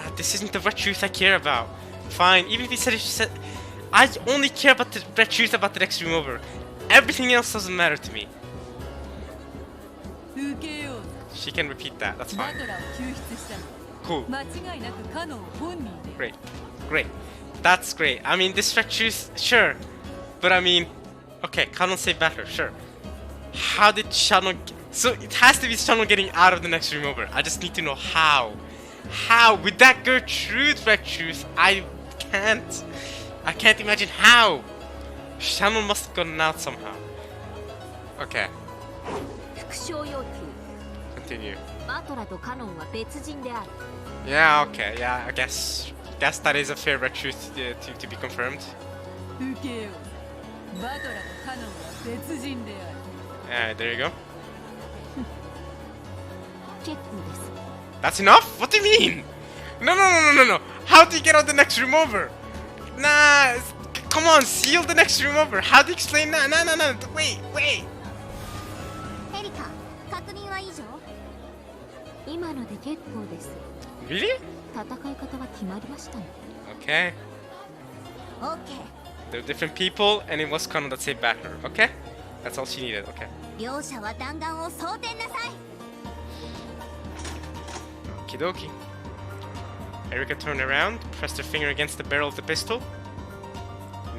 る。This isn't the red truth I care about. Fine, even if he said I only care about the red truth about the next room over. Everything else doesn't matter to me. 受けよう。 She can repeat that, that's バ fine. トラを救出したの。 Cool. 間違いなくカノン本人で。 Great. Great. That's great. I mean, this red truth, sure. But I mean, okay, Canon saved Batter, sure. How did Shannon... So it has to be Shannon getting out of the next room over. I just need to know how. How? With that Gertrude red truth, I can't. I can't imagine how! Shannon must have gotten out somehow. Okay, 副将要求 continue. バトラとカノンは別人である Yeah, okay, yeah, I guess that is a fair truth to be confirmed. 受けようバトラとカノンは別人である There you go. 結構です That's enough? What do you mean? No. How do you get out the next room over? Nah, come on, seal the next room over. How do you explain that? No. Wait. エリカ確認は以上今ので結構です Really? 戦い方は決まりましたね Okay. オッケ They're different people, and it was Kano that saved Battler. Okay? That's all she needed. Okay. ー両者は弾丸を装填なさい Okie dokie. Erika turned around, pressed her finger against the barrel of the pistol,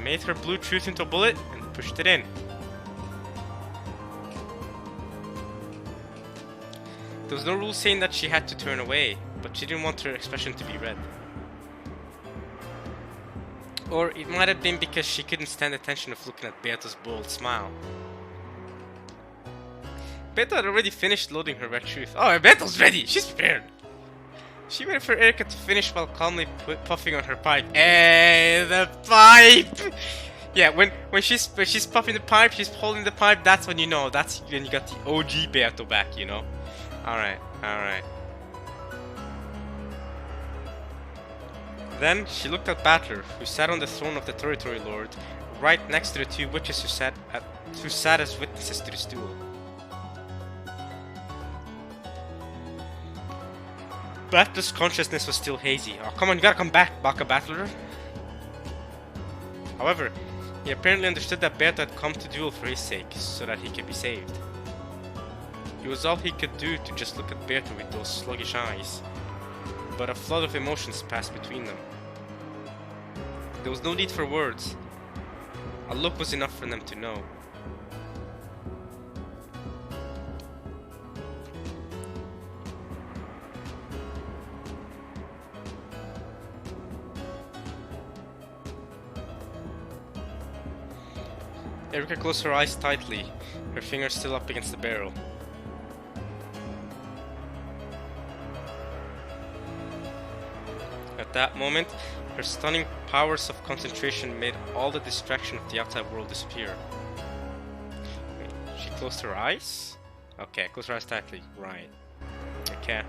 made her Bluetooth into a bullet, and pushed it in. There was no rule saying that she had to turn away, but she didn't want her expression to be read. Or it might have been because she couldn't stand the tension of looking at Beato's bold smile. Beato had already finished loading her red truth. Oh, Beato's ready! She's prepared! She waited for Erika to finish while calmly puffing on her pipe. Hey, the pipe! Yeah, when she's puffing the pipe, she's holding the pipe, that's when you know. That's when you got the OG Beato back, you know? Alright. Then she looked at Battler, who sat on the throne of the Territory Lord, right next to the two witches who sat as witnesses to the stool. Battler's consciousness was still hazy. Oh, come on, you gotta come back, Baka Battler. However, he apparently understood that Beato had come to duel for his sake, so that he could be saved. It was all he could do to just look at Beato with those sluggish eyes. But a flood of emotions passed between them. There was no need for words. A look was enough for them to know. Erika closed her eyes tightly, her fingers still up against the barrel. At that moment, her stunning powers of concentration made all the distraction of the outside world disappear. Wait, she closed her eyes? Okay, close her eyes tightly. Right. Okay.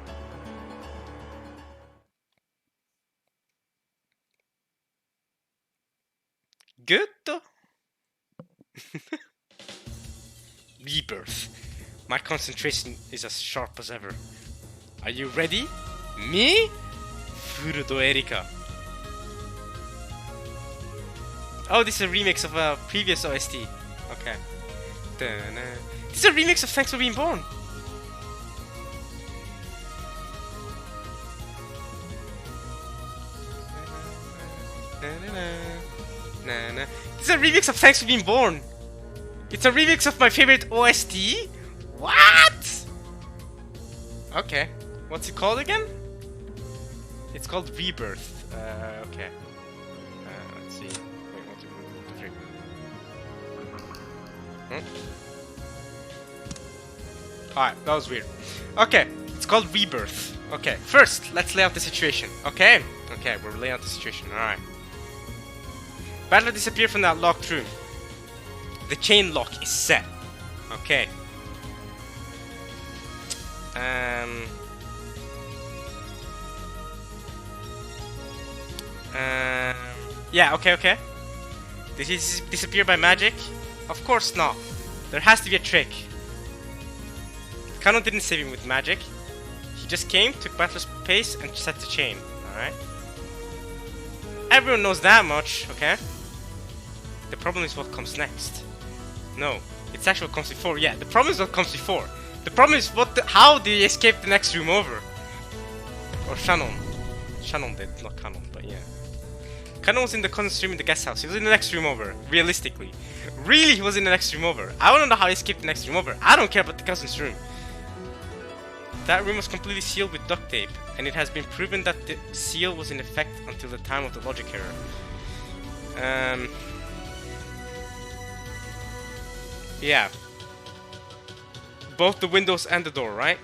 Good though. Rebirth. My concentration is as sharp as ever. Are you ready? Me? Furudo Erika. Oh, this is a remix of a previous OST. Okay. This is a remix of Thanks for Being Born. This is a remix of Thanks for Being Born. It's a remix of my favorite OST? What? Okay. What's it called again? It's called Rebirth. Okay. Let's see. Wait, 1, 2, 3. Alright, that was weird. Okay, it's called Rebirth. Okay, first, let's lay out the situation. Okay? Okay, we're laying out the situation. Alright. Battler disappeared from that locked room. The chain lock is set. Okay. Yeah, okay. Did he disappear by magic? Of course not. There has to be a trick. Kano didn't save him with magic. He just came, took Battler's pace, and set the chain. Alright? Everyone knows that much, okay? The problem is what comes next. No, it's actually what comes before. Yeah, the problem is what comes before. The problem is how do you escape the next room over? Or Shannon. Shannon did, not Kano, but yeah. Kano was in the cousin's room in the guest house. He was in the next room over, realistically. Really, he was in the next room over. I wanna know how he escaped the next room over. I don't care about the cousin's room. That room was completely sealed with duct tape, and it has been proven that the seal was in effect until the time of the logic error. Yeah. Both the windows and the door, right?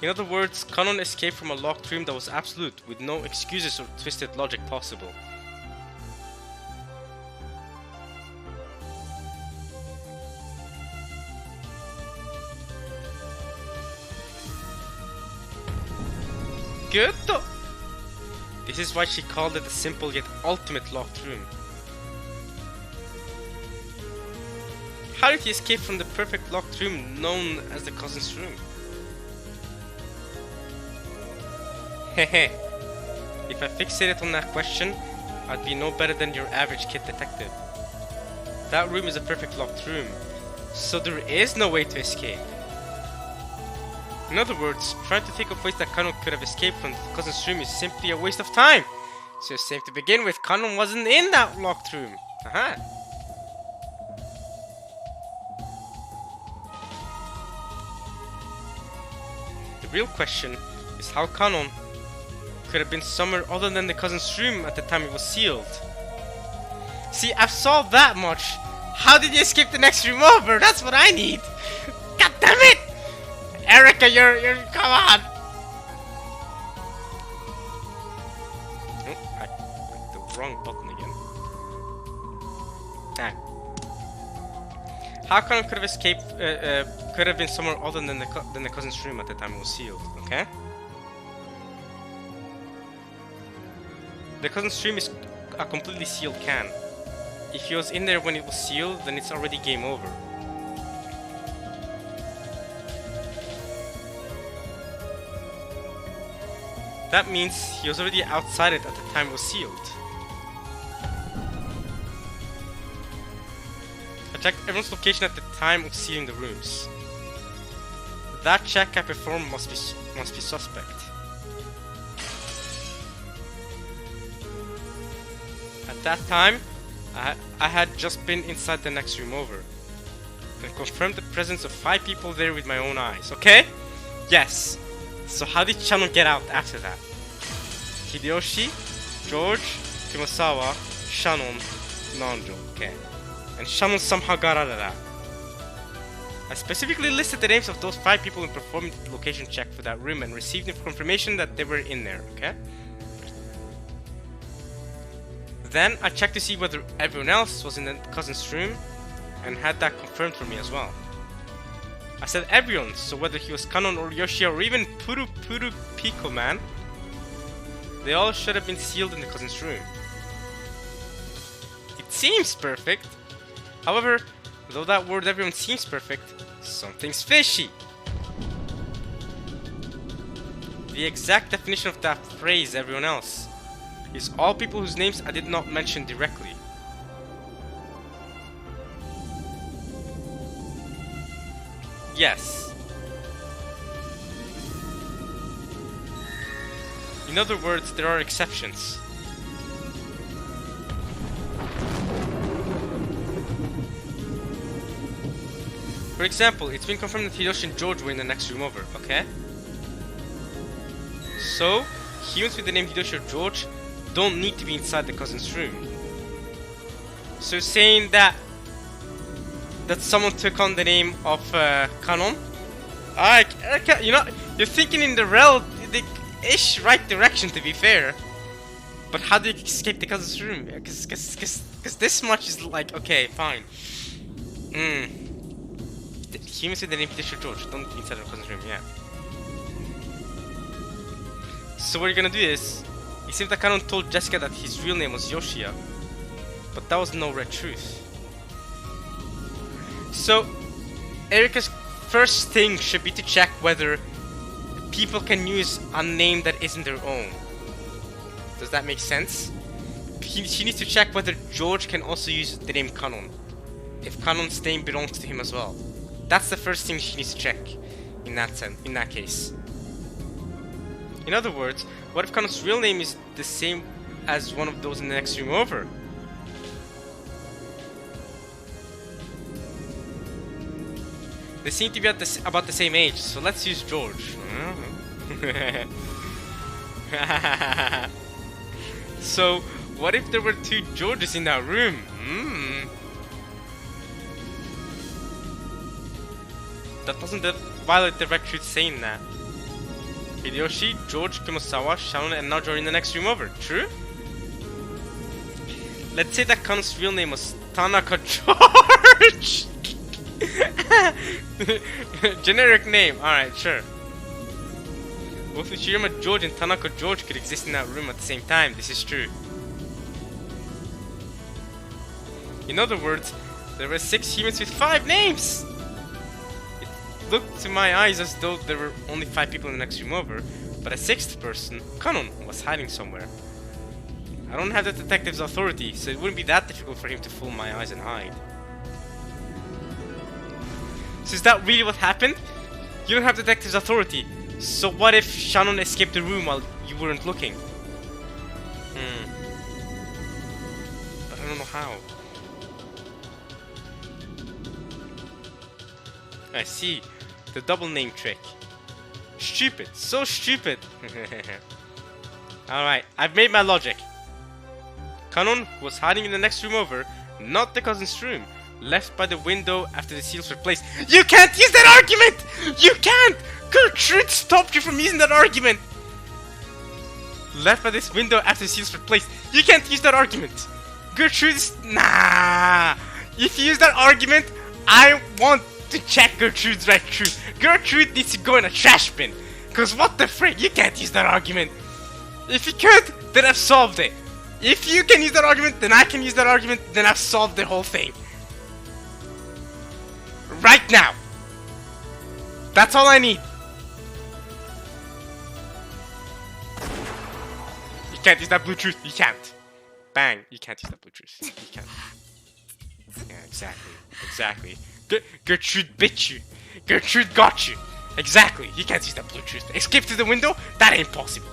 In other words, Kanon escaped from a locked room that was absolute, with no excuses or twisted logic possible. Good though. This is why she called it a simple yet ultimate locked room. How did he escape from the perfect locked room known as the cousin's room? Hehe. If I fixated on that question, I'd be no better than your average kid detective. That room is a perfect locked room, so there is no way to escape. In other words, trying to think of ways that Kanon could have escaped from the cousin's room is simply a waste of time. So it's safe to begin with, Kanon wasn't in that locked room. Aha. The real question is how Kanon could have been somewhere other than the cousin's room at the time it was sealed. See, I've solved that much. How did you escape the next room over? That's what I need. God damn it! Erica, you're, come on! Oh, I clicked the wrong button again. Ah. How Kanon could have escaped, could have been somewhere other than the cousin's room at the time it was sealed, okay? The cousin's room is a completely sealed can. If he was in there when it was sealed, then it's already game over. That means he was already outside it at the time it was sealed. I checked everyone's location at the time of sealing the rooms. That check I performed must be suspect. At that time, I had just been inside the next room over and confirmed the presence of 5 people there with my own eyes, okay? Yes. So how did Shannon get out after that? Hideyoshi, George, Kumasawa, Shannon, Nanjo, okay. And Shannon somehow got out of that. I specifically listed the names of those 5 people and performed the location check for that room and received confirmation that they were in there, okay? Then I checked to see whether everyone else was in the cousin's room and had that confirmed for me as well. I said everyone, so whether he was Kanon or Yoshi or even Puru Pico Man, they all should have been sealed in the cousin's room. It seems perfect. However, though that word everyone seems perfect, something's fishy. The exact definition of that phrase, everyone else, is all people whose names I did not mention directly. Yes. In other words, there are exceptions. For example, it's been confirmed that Hideyoshi and George were in the next room over, okay? So, humans with the name Hideyoshi or George don't need to be inside the cousin's room. So saying that someone took on the name of Kanon, you know, you're thinking in the ish right direction, to be fair. But how do you escape the cousin's room? Because this much is like, okay, fine. The humans with the name Hideyoshi or George don't be inside the cousin's room, yeah. So what you're gonna do is, it seems that Kanon told Jessica that his real name was Yoshia, but that was no red truth. So, Erika's first thing should be to check whether people can use a name that isn't their own. Does that make sense? She needs to check whether George can also use the name Kanon, if Kanon's name belongs to him as well. That's the first thing she needs to check in that case. In other words, what if Kanon's real name is the same as one of those in the next room over? They seem to be about the same age, so let's use George. So, what if there were two Georges in that room? That doesn't violate the red truth saying that. Hideyoshi, George, Kumasawa, Shannon, and Najo are in the next room over. True? Let's say that Kanon's real name was Tanaka George! Generic name, alright, sure. Both Uchiyama George and Tanaka George could exist in that room at the same time, this is true. In other words, there were 6 humans with 5 names! It looked to my eyes as though there were only 5 people in the next room over, but a 6th person, Kanon, was hiding somewhere. I don't have the detective's authority, so it wouldn't be that difficult for him to fool my eyes and hide. So is that really what happened? You don't have the detective's authority, so what if Shannon escaped the room while you weren't looking? But I don't know how. I see. The double name trick. Stupid. So stupid. Alright, I've made my logic. Kanon was hiding in the next room over, not the cousin's room. Left by the window after the seals were placed. You can't use that argument! You can't! Gertrude stopped you from using that argument! Left by this window after the seals were placed. You can't use that argument! Gertrude's... Nah! If you use that argument, I want to check Gertrude's red truth. Gertrude needs to go in a trash bin. Cause what the frick, you can't use that argument. If you could, then I've solved it. If you can use that argument, then I can use that argument, then I've solved the whole thing. Right now! That's all I need. You can't use that blue truth. You can't. Bang. You can't use that blue truth. You can't. Yeah, exactly. Exactly. Gertrude bit you. Gertrude got you. Exactly. You can't use that blue truth. Escape through the window? That ain't possible.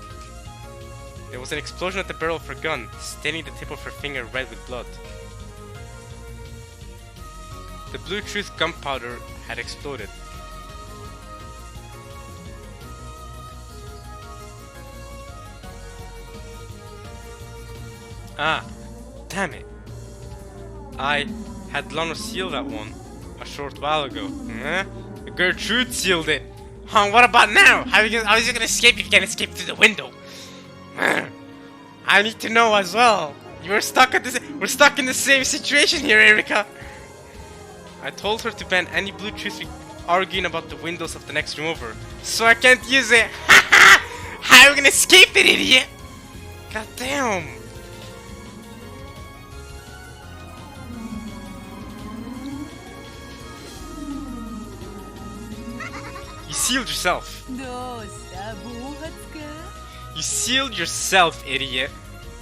There was an explosion at the barrel of her gun, staining the tip of her finger red with blood. The blue truth gunpowder had exploded. Ah, damn it. I had Lana seal that one a short while ago. Gertrude sealed it. What about now? How is you gonna escape if you can't escape through the window? I need to know as well. We're stuck in the same situation here, Erika. I told her to ban any blue truth arguing about the windows of the next room over, so I can't use it. How are you gonna escape it, idiot? God damn. You sealed yourself. You sealed yourself, idiot.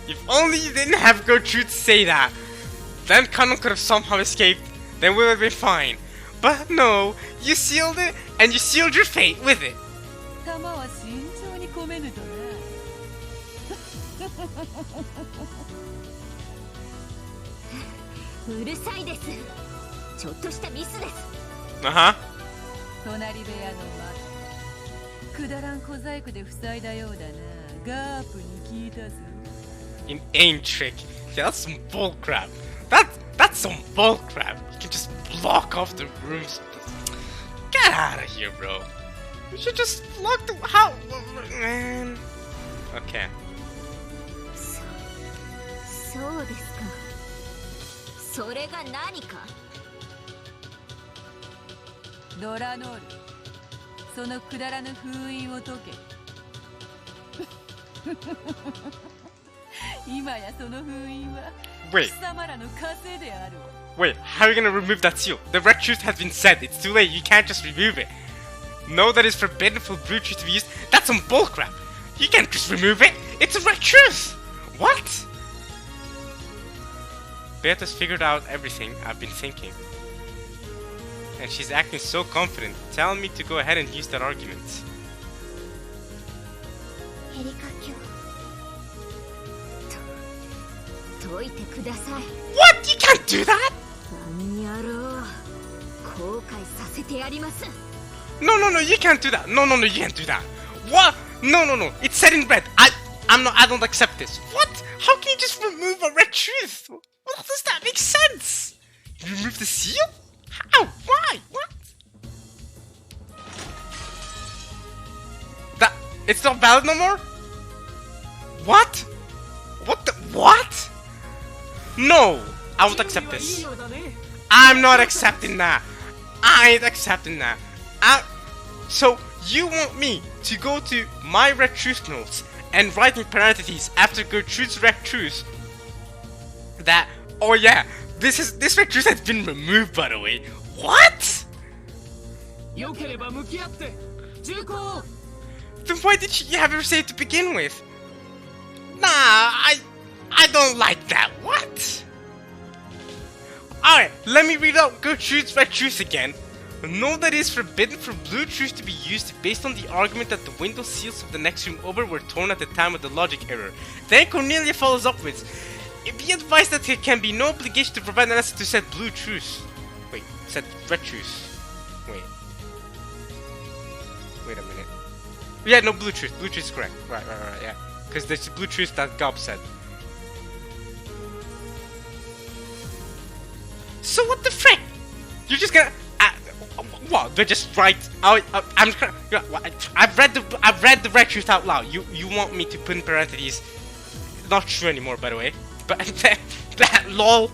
If only you didn't have Gertrude say that. Then Kanon could have somehow escaped. Then we would have been fine. But no, you sealed it, and you sealed your fate with it. Uh-huh. 隣部屋の窓くだらん小細工で塞いだようだなガープに聞いたぞ An aim trick. Yeah, that's some bullcrap. That's some bullcrap. You can just block off the rooms. Get out of here, bro. You should just block the... How? Man. Okay. そうですか。それが何か。ドラノールそのくだらぬ封印を解け今やその封印は貴様らの枷である Wait, how are you gonna remove that seal? The red truth has been said. It's too late. You can't just remove it. Know that it's forbidden for blue truth to be used? That's some bullcrap. You can't just remove it. It's a red truth. What? Beata's figured out everything I've been thinking. And she's acting so confident, telling me to go ahead and use that argument. What? You can't do that? No, you can't do that. No, you can't do that. What? No. It's said in red. I don't accept this. What? How can you just remove a red truth? What does that make sense? You remove the seal? How? Why? What? That it's not valid no more? What? What the what? No, I won't accept this. I'm not accepting that. I ain't accepting that. So you want me to go to my red truth notes and write in parentheses after Gertrude's red truth that, oh yeah, this red truth has been removed, by the way. What? Then why did you have her say it to begin with? Nah, I don't like that. What? Alright, let me read out Gertrude's red truth again. Know that it is forbidden for blue truth to be used based on the argument that the window seals of the next room over were torn at the time of the logic error. Then Cornelia follows up with, be advised that there can be no obligation to provide an answer to said blue truth. Wait, said red truth. Wait a minute. Yeah, no, blue truth. Blue truth is correct. Right, yeah. Because there's blue truth that Gob said. So what the frick? You're just gonna... what? They just write... I've read the red truth out loud. You want me to put in parentheses... Not true anymore, by the way. But that lol...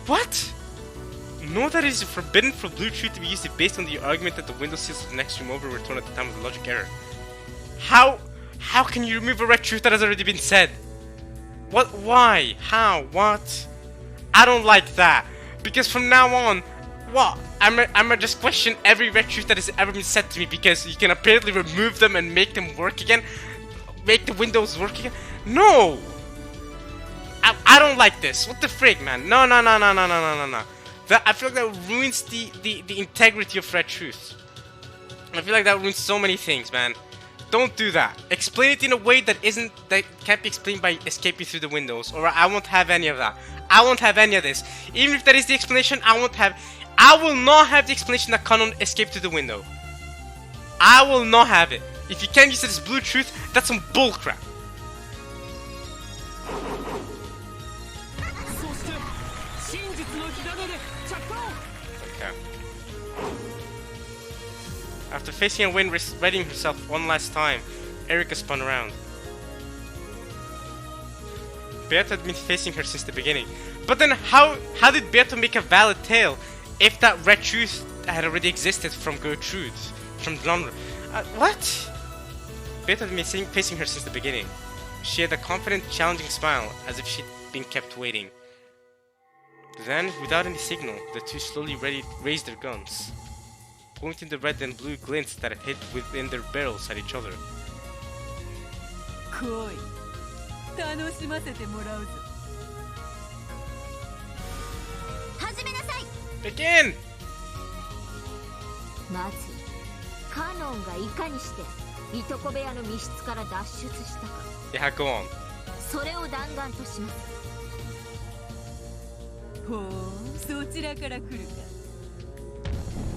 What? Know that it is forbidden for blue truth to be used based on the argument that the window seals of the next room over were torn at the time of the logic error. How can you remove a red truth that has already been said? What? Why? How? What? I don't like that. Because from now on, what? I'ma just question every red truth that has ever been said to me because you can apparently remove them and make them work again? Make the windows work again? No! I don't like this. What the frig, man? No. I feel like that ruins the integrity of red truth. I feel like that ruins so many things, man. Don't do that. Explain it in a way that can't be explained by escaping through the windows, or I won't have any of that. I won't have any of this. Even if that is the explanation, I will not have the explanation that Kanon escaped through the window. I will not have it. If you can't use it as blue truth, that's some bullcrap. Okay. After facing a wind, readying herself one last time, Erika spun around. Beata had been facing her since the beginning. But then how did Beata make a valid tale if that red truth had already existed from Gertrude? From London? What? Beata had been facing her since the beginning. She had a confident, challenging smile, as if she'd been kept waiting. Then, without any signal, the two slowly raised their guns, pointing the red and blue glints that had hid within their barrels at each other. Begin! まずカノンがいかにしていとこ部屋の密室から脱出したか。Yeah, go on. それを弾丸とします。ほう、そちらから来るか。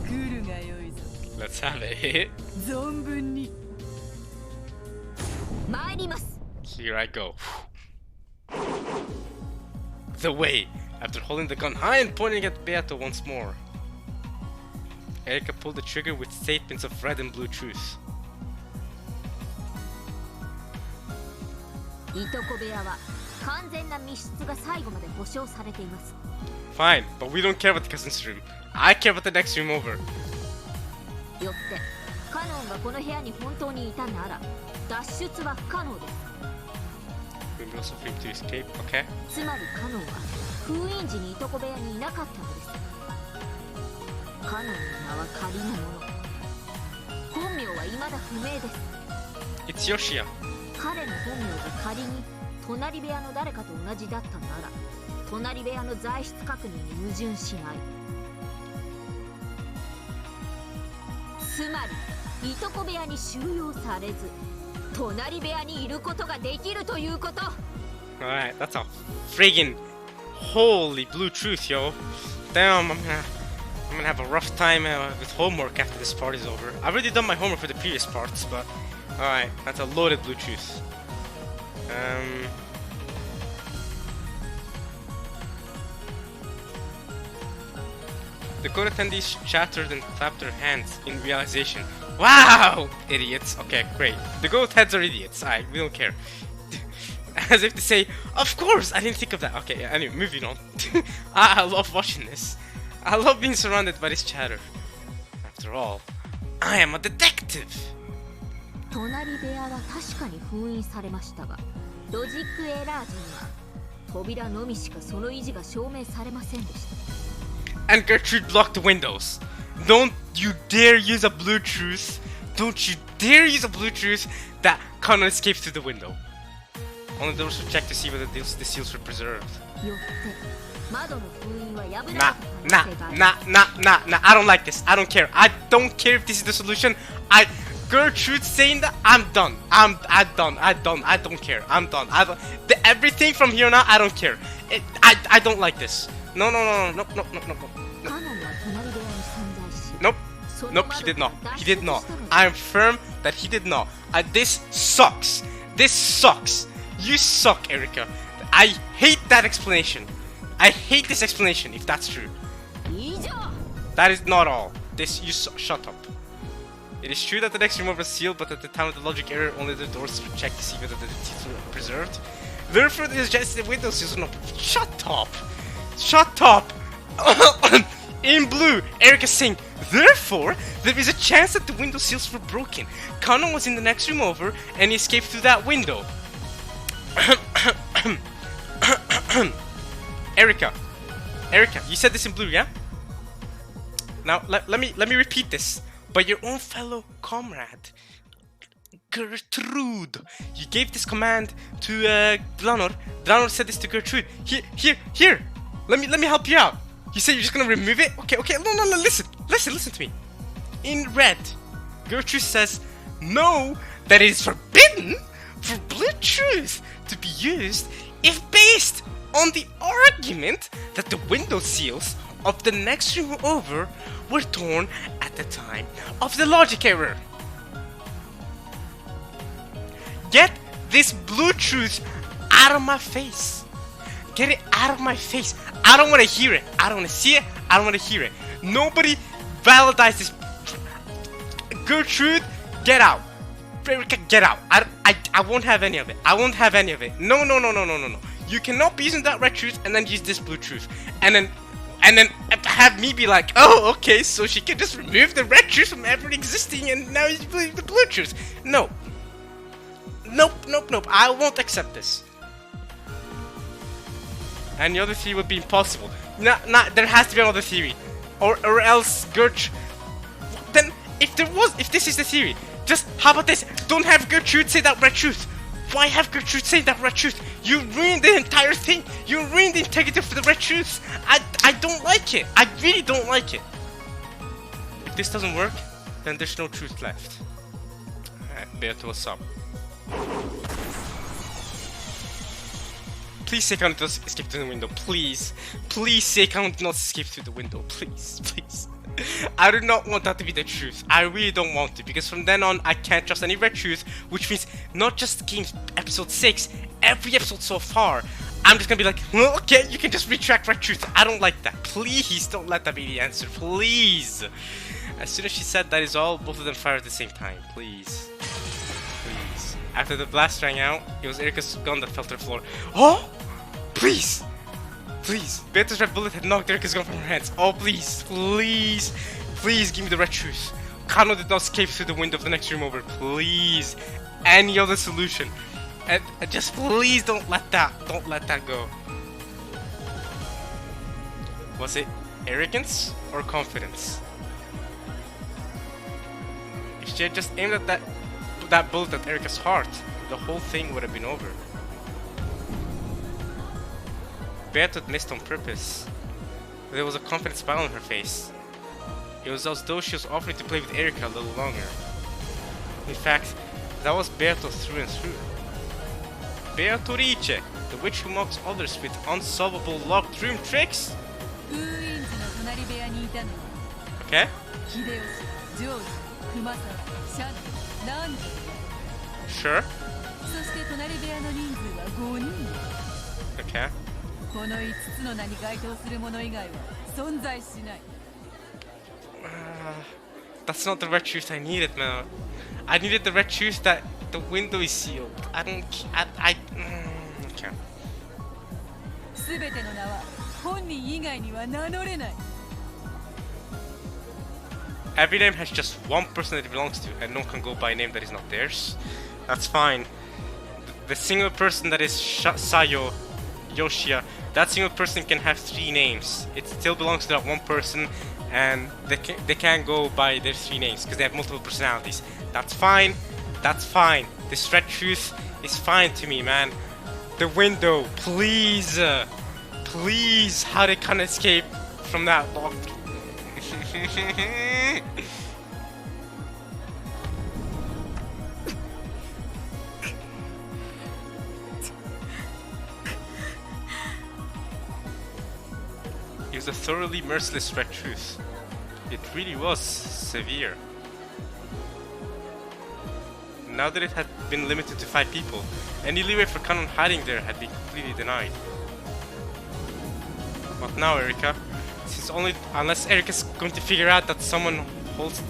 来るがよいぞ。Let's have it. 存分に。参ります。Here I go. The way. After holding the gun high and pointing at Beata once more, Erika pulled the trigger with statements of red and blue truth. いとこ部屋は完全な密室が最後まで保証されています。Fine, but we don't care about the cousin's room. I care about the next room over. よってカノンがこの部屋に本当にいたなら脱出は不可能です。We will also free to escape, okay? つまりカノンは封印時にいとこ部屋にいなかったのです。カノンの名は仮のもの。本名は未だ不明です。 It's Yoshia. 彼の本名が仮に隣部屋の誰かと同じだったなら隣部屋の在室確認に矛盾しない。つまりいとこ部屋に収容されず隣部屋にいることができるということ。 Alright, that's a friggin' holy blue truth, yo. Damn, I'm gonna have a rough time with homework after this party's over. I've already done my homework for the previous parts, but alright, that's a loaded blue truth. The court attendees chattered and clapped their hands in realization. Wow! Idiots. Okay, great. The goat heads are idiots. We don't care. As if to say, of course, I didn't think of that. Okay, anyway, moving on. I love watching this. I love being surrounded by this chatter. After all, I am a detective. 隣部屋は確かに封印されましたが、ロジックエラー時には扉のみしかその維持が証明されませんでした。 And Gertrude blocked the windows. Don't you dare use a Bluetooth. Don't you dare use a Bluetooth that Connor escaped through the window. Only those who checked to see whether the seals were preserved. よって窓の封印は破られ Nah, た可能性がある。 nah. I don't like this. I don't care. I don't care if this is the solution. Gertrude saying that, I'm done. I'm done. I don't care. I'm done. Everything from here on out, I don't care. I don't like this. No. カノンは隣部屋に存在し、 Nope. その Nope, 窓 he did から not. 脱 He 出 did not. したのです。 I am firm that he did not. This sucks. This sucks. You suck, Erica. I hate that explanation. I hate this explanation, if that's true. 以上。 That is not all. Shut up. It is true that the next room was sealed, but at the time of the logic error, only the doors were checked to see whether the teeth were preserved. Therefore, it is just the window seals were not. Shut up! Shut up! In blue, Eric is saying, therefore, there is a chance that the window seals were broken. Connor was in the next room over, and he escaped through that window. Erica, you said this in blue, yeah? Now, let me repeat this. By your own fellow comrade, Gertrude. You gave this command to Dlanor. Dlanor said this to Gertrude. Here. Let me help you out. You said you're just gonna remove it? Okay. No. Listen to me. In red, Gertrude says, no, that it is forbidden for Bluetooth to be used if based on the argument that the window seals of the next room over were torn at the time of the logic error. Get this Bluetooth out of my face. Get it out of my face. I don't want to hear it. I don't want to see it. I don't want to hear it. Nobody validates this. Gertrude, get out. Erica, get out. I won't have any of it. I won't have any of it. No. You cannot be using that red truth and then use this blue truth. And then have me be like, oh, okay, so she can just remove the red truth from ever existing and now you believe the blue truth. No. Nope. I won't accept this. And the other theory would be impossible. There has to be another theory. Or else Gertrude. Then if this is the theory, just how about this? Don't have Gertrude say that red truth. Why have Gertrude say that red truth? You ruined the entire thing. You ruined the integrity of the red truth. I don't like it. I really don't like it. If this doesn't work, then there's no truth left. Alright, Beato, what's up? Please say Count does escape through the window. Please say Count does not escape through the window. Please. I do not want that to be the truth. I really don't want to, because from then on I can't trust any red truth, which means not just game episode 6, every episode so far, I'm just gonna be like, well, okay, you can just retract red truth. I don't like that. Please don't let that be the answer. Please. As soon as she said that is all, both of them fired at the same time. Please. After the blast rang out, it was Erica's gun that fell to the floor. Oh! Please! Beatrice's red bullet had knocked Erica's gun from her hands. Oh, please give me the red truth. Kano did not escape through the window of the next room over. Please. Any other solution. And just please don't let that go. Was it arrogance or confidence? If she had just aimed at that bullet at Erica's heart, the whole thing would have been over. Beatrice missed on purpose. There was a confident smile on her face. It was as though she was offering to play with Erica a little longer. In fact, that was Beatrice through and through. Beatrice, the witch who mocks others with unsolvable locked room tricks. Okay? Sure. そして隣部屋の人数は5人。 Okay. この5つの名に該当するもの以外は存在しない。That's not the red truth I needed, man. I needed the red truth that the window is sealed. I don't. Okay. すべての名は本人以外には名乗れない。 Every name has just one person that it belongs to, and no one can go by a name that is not theirs. That's fine. The single person that is Sayo Yoshia, that single person can have 3 names. It still belongs to that one person, and they can't go by their 3 names because they have multiple personalities. That's fine. That's fine. This red truth is fine to me, man. The window, please, please. How they can't escape from that locked. It was a thoroughly merciless red truth. It really was severe. Now that it had been limited to 5 people, any leeway for Canon hiding there had been completely denied. What now, Erika? Since unless Erika's going to figure out that someone holds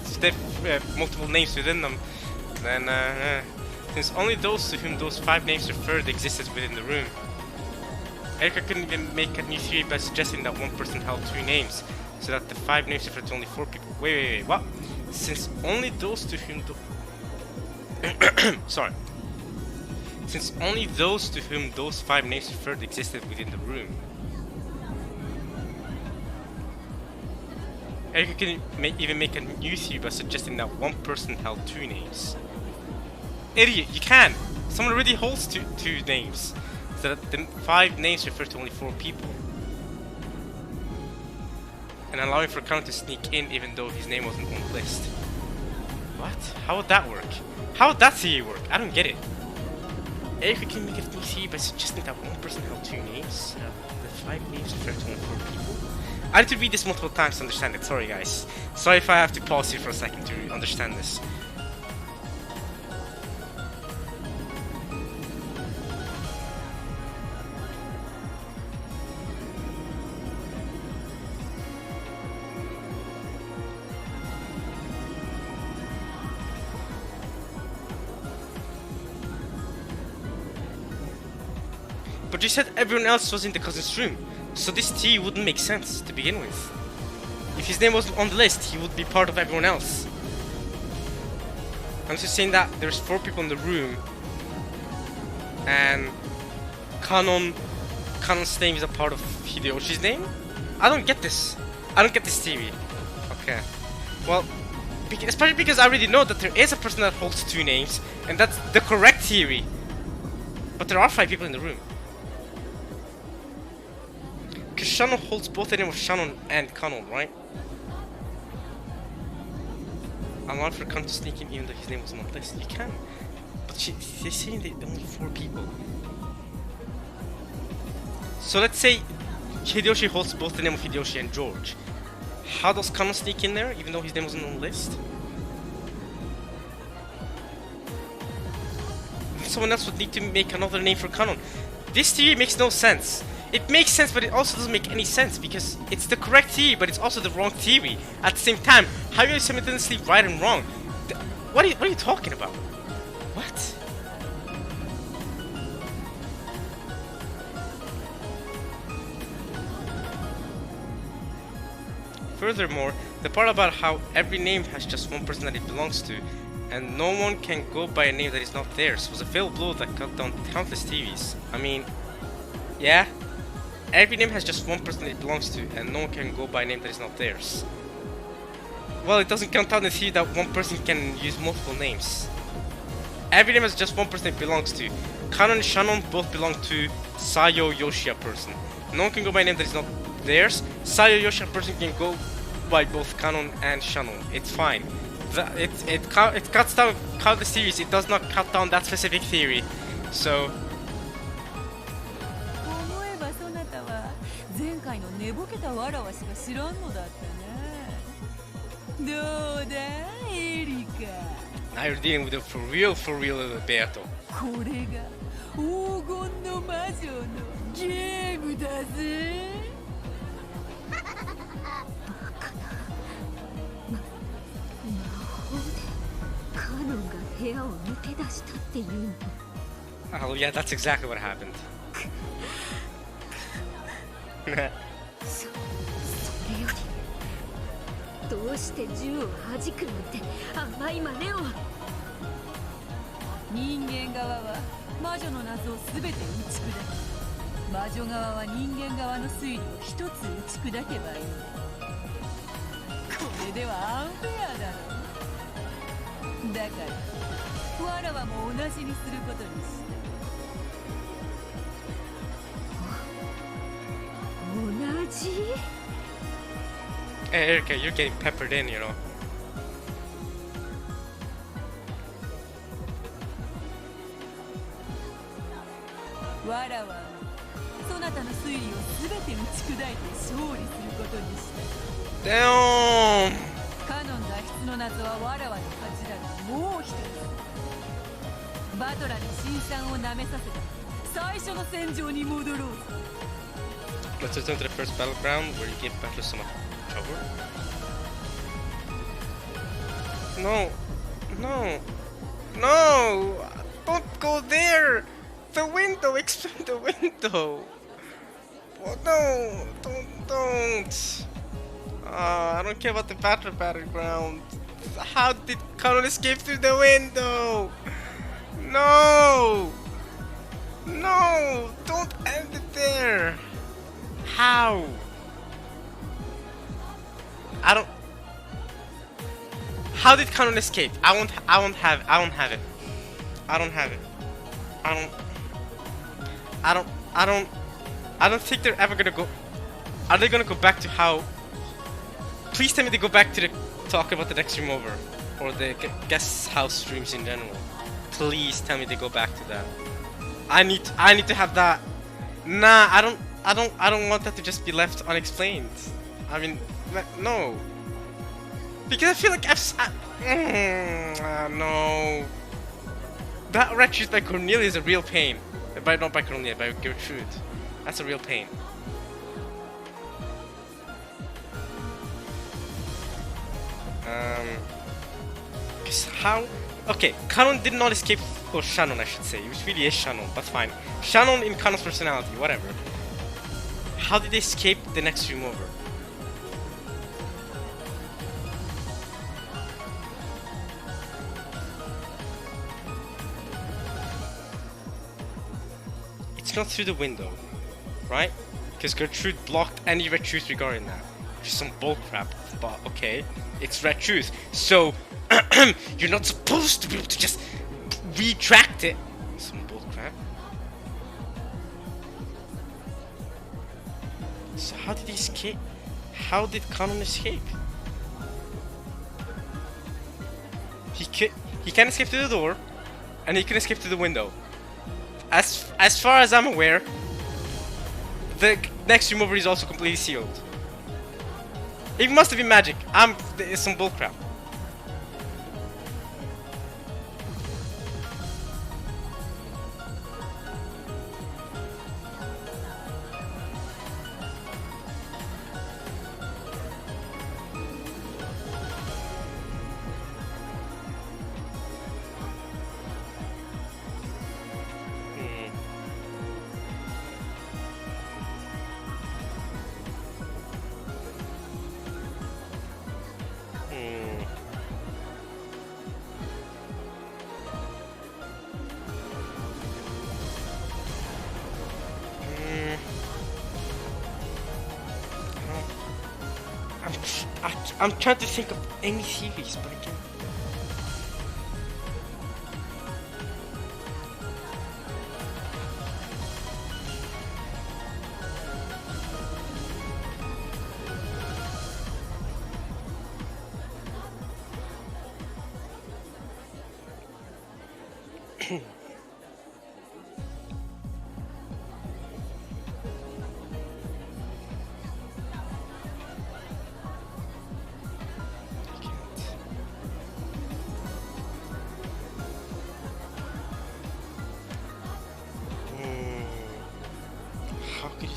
multiple names within them, then since only those to whom those 5 names referred existed within the room. Erika couldn't even make a new theory by suggesting that one person held 2 names, so that the 5 names referred to only 4 people. Wait, what? Since only those to whom sorry. Since only those to whom those 5 names referred existed within the room. Erika couldn't even make a new theory by suggesting that one person held 2 names. Idiot, you can! Someone already holds two names, so that the 5 names refer to only 4 people. And allowing for Count to sneak in even though his name wasn't on the list. What? How would that work? How would that theory work? I don't get it. Erika can make a new theory by suggesting that one person held 2 names, the 5 names refer to only 4 people. I need to read this multiple times to understand it, sorry guys. Sorry if I have to pause here for a second to understand this. But you said everyone else was in the cousin's room, so this theory wouldn't make sense to begin with. If his name wasn't on the list, he would be part of everyone else. I'm just saying that there's 4 people in the room, and Kanon's name is a part of Hideyoshi's name? I don't get this. I don't get this theory. Okay. Well, especially because I already know that there is a person that holds 2 names, and that's the correct theory. But there are 5 people in the room. Because Shannon holds both the name of Shannon and Kanon, right? Allowed for Kanon to sneak in even though his name wasn't on the list. You can. But they're saying that only 4 people. So let's say Hideyoshi holds both the name of Hideyoshi and George. How does Kanon sneak in there even though his name wasn't on the list? Someone else would need to make another name for Kanon. This theory makes no sense. It makes sense, but it also doesn't make any sense because it's the correct theory, but it's also the wrong theory at the same time. How are you simultaneously right and wrong? What are you talking about? What? Furthermore, the part about how every name has just one person that it belongs to, and no one can go by a name that is not theirs, was a fatal blow that cut down countless theories. I mean, yeah, every name has just one person that it belongs to, and no one can go by a name that is not theirs. Well, it doesn't count down the theory that one person can use multiple names. Every name has just one person it belongs to. Kanon and Shannon both belong to Sayo Yoshia person. No one can go by a name that is not theirs. Sayo Yoshia person can go by both Kanon and Shannon. It's fine. It cuts down countless theories. It does not cut down that specific theory. So. 思えばそなたは前回の寝ぼけたわらわしか知らんのだったな。どうだエリカ。Now you're dealing with a for real Beato. これが黄金の魔女のゲームだぜ。カノンが部屋を抜け出したっていうの。 Oh yeah, that's exactly what happened. それよりどうして銃を弾くなんて甘い真似を。人間側は魔女の謎を全て打ち砕き、魔女側は人間側の推理を一つ打ち砕けばいい。これではアンフェアだろ。だからわらわも同じにすることにした。同じ？ Hey, Erica, you're getting peppered in, you know. わらわそなたの推理を全て打ち砕いて勝利することにした。 Damn! カノン脱出の謎はわらわの勝ちだが、もう一つバトラに辛酸を舐めさせた最初の戦場に戻ろう。 Let's return to the first battleground where you gave battle so much trouble. No! Don't go there! The window! Expand the window! Oh, no! Don't! I don't care about the battleground. How did Kanon escape through the window? No! No! Don't end it there! How? I don't. How did Kanon escape? I don't have it. I don't think they're ever gonna go. Are they gonna go back to how? Please tell me they go back to the talk about the next stream over, or the guest house streams in general. Please tell me they go back to that. I need to have that. Nah, I don't want that to just be left unexplained. I mean, no. Because I feel like no. That red shoes by Cornelia is a real pain. Not by Cornelia, by Gertrude. That's a real pain. Cause how? Okay, Kanon did not escape. Or Shannon, I should say. It really is Shannon, but fine. Shannon in Kanon's personality, whatever. How did they escape the next stream over? It's not through the window, right? Because Gertrude blocked any red truth regarding that. Which is some bullcrap, but okay. It's red truth. So, you're not supposed to be able to just retract it. Some bullcrap. So how did he escape? How did Kanon escape? He can escape through the door, and he can escape through the window. As far as I'm aware, the next room over is also completely sealed. It must have been magic. It's some bullcrap. I'm trying to think of any theories, but I can't.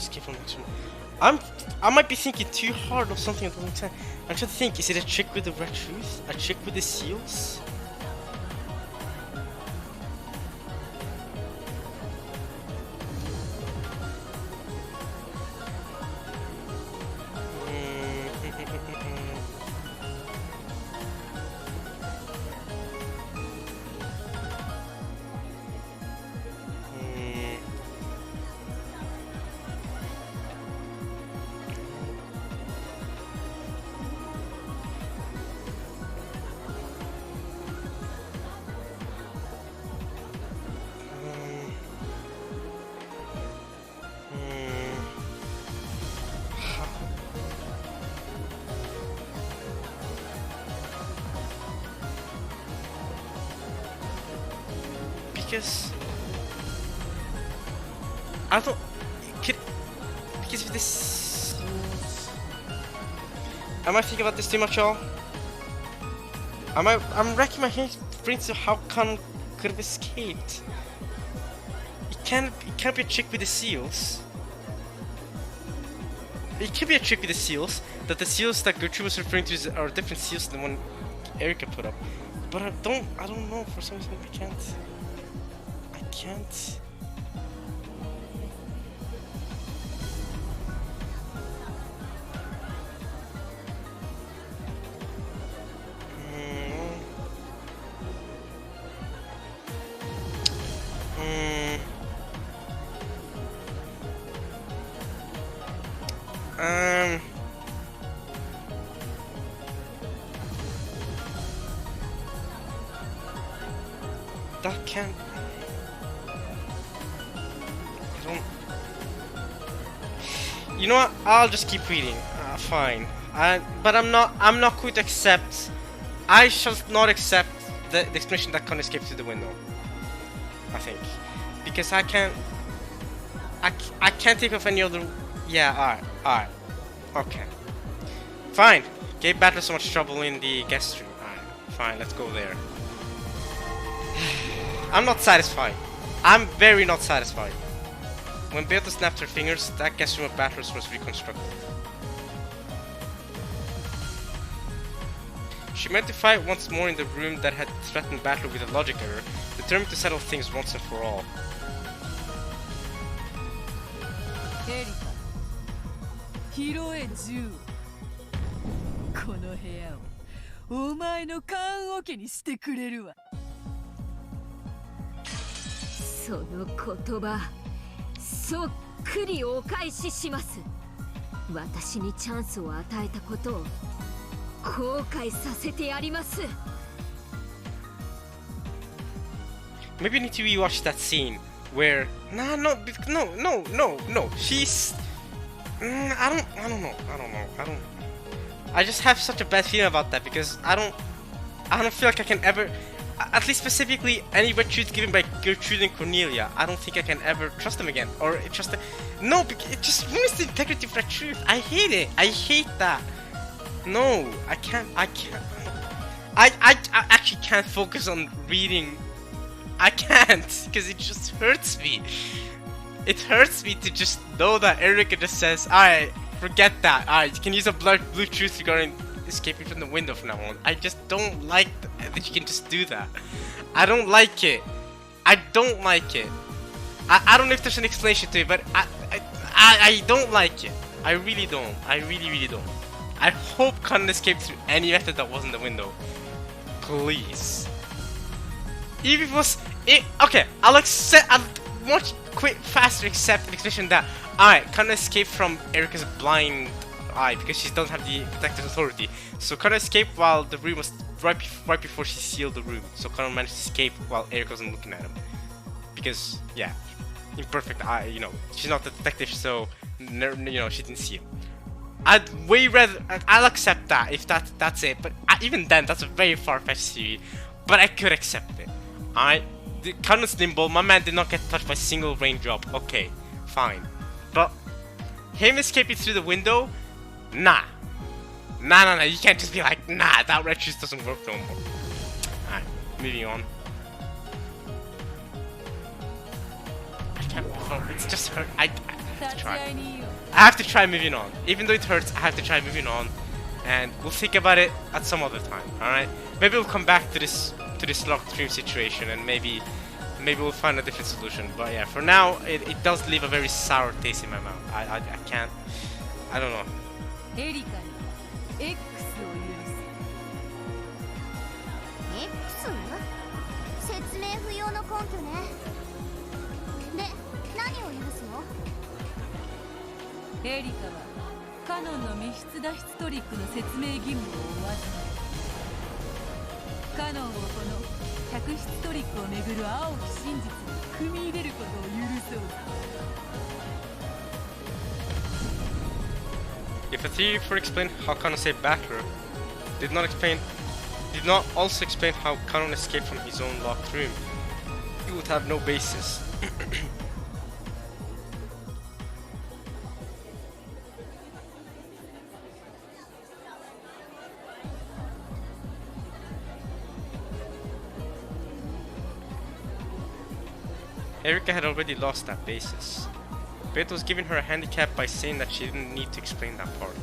escape from next room. I might be thinking too hard of something at the wrong time. I'm trying to think, is it a trick with the red truth? A trick with the seals? Because I don't could, because of this. Am I thinking about this too much, y'all? I'm racking my brains to how Khan could have escaped. It can't be a trick with the seals. It can be a trick with the seals. That the seals that Gertrude was referring to are different seals than the one Erica put up. But I don't know, for some reason I can't. That can't. You know what? I'll just keep reading. Fine. But I'm not going to accept. I shall not accept the explanation that Con escaped through the window. I think, because I can't think of any other. Yeah. Alright. Okay. Fine. Gave Battler so much trouble in the guest room. Alright. Fine. Let's go there. I'm not satisfied. I'm very not satisfied. When Beata snapped her fingers, that guest room of Battlers was reconstructed. She meant to fight once more in the room that had threatened Battler with a logic error, determined to settle things once and for all. Erika, 拾え銃。この部屋をお前の棺桶にしてくれるわ。その言葉そっくりお返しします。私にチャンスを与えたことを後悔させてやります。 Maybe you need to rewatch that scene where no. She's I don't know. I just have such a bad feeling about that because I don't feel like I can ever, at least specifically any red truth given by Gertrude and Cornelia, I don't think I can ever trust them again or trust them. No, because it just ruins the integrity of red truth. I hate it. I hate that. No, I can't. I actually can't focus on reading. I can't, because it just hurts me. It hurts me to just know that Erica just says, alright, forget that. Alright, you can use a blue truth regarding escaping from the window from now on. I just don't like that you can just do that. I don't like it. I don't like it. I don't know if there's an explanation to it, but I don't like it. I really don't. I really don't. I hope Conan escaped through any method that wasn't the window. Please. Even if it was okay, I'll much faster accept the explanation that alright, Conan escaped from Erica's blind eye because she doesn't have the detective authority. So Conan escaped while the room was right before she sealed the room. So Conan managed to escape while Erica wasn't looking at him. Because yeah, imperfect eye, you know, she's not the detective, so you know, she didn't see him. I'd way rather I'll accept that if that's it, but even then that's a very far-fetched theory. But I could accept it. The Conan's nimble, my man did not get touched by a single raindrop. Okay, fine. But him escaping through the window? Nah. Nah, you can't just be like, nah, that red truth doesn't work no more. Alright, moving on. I can't, it's just hurt. 立ち会いにいよう。 I have to try moving on. Even though it hurts, I have to try moving on. And we'll think about it at some other time, alright? Maybe we'll come back to this locked room situation and maybe we'll find a different solution. But yeah, for now, it does leave a very sour taste in my mouth. I can't... I don't know. エリカに X を許 X？ 説明不要の根拠ね。で、何を許すの？す。エリカはカノンの密室脱出トリックの説明義務を負わずカノンをこの客室トリックをめぐる青き真実に踏み入れることを許そう。 If a theory for explain how Kanon saved Battler did not also explain how Kanon escaped from his own locked room, it would have no basis. Erika had already lost that basis. Beth was giving her a handicap by saying that she didn't need to explain that part.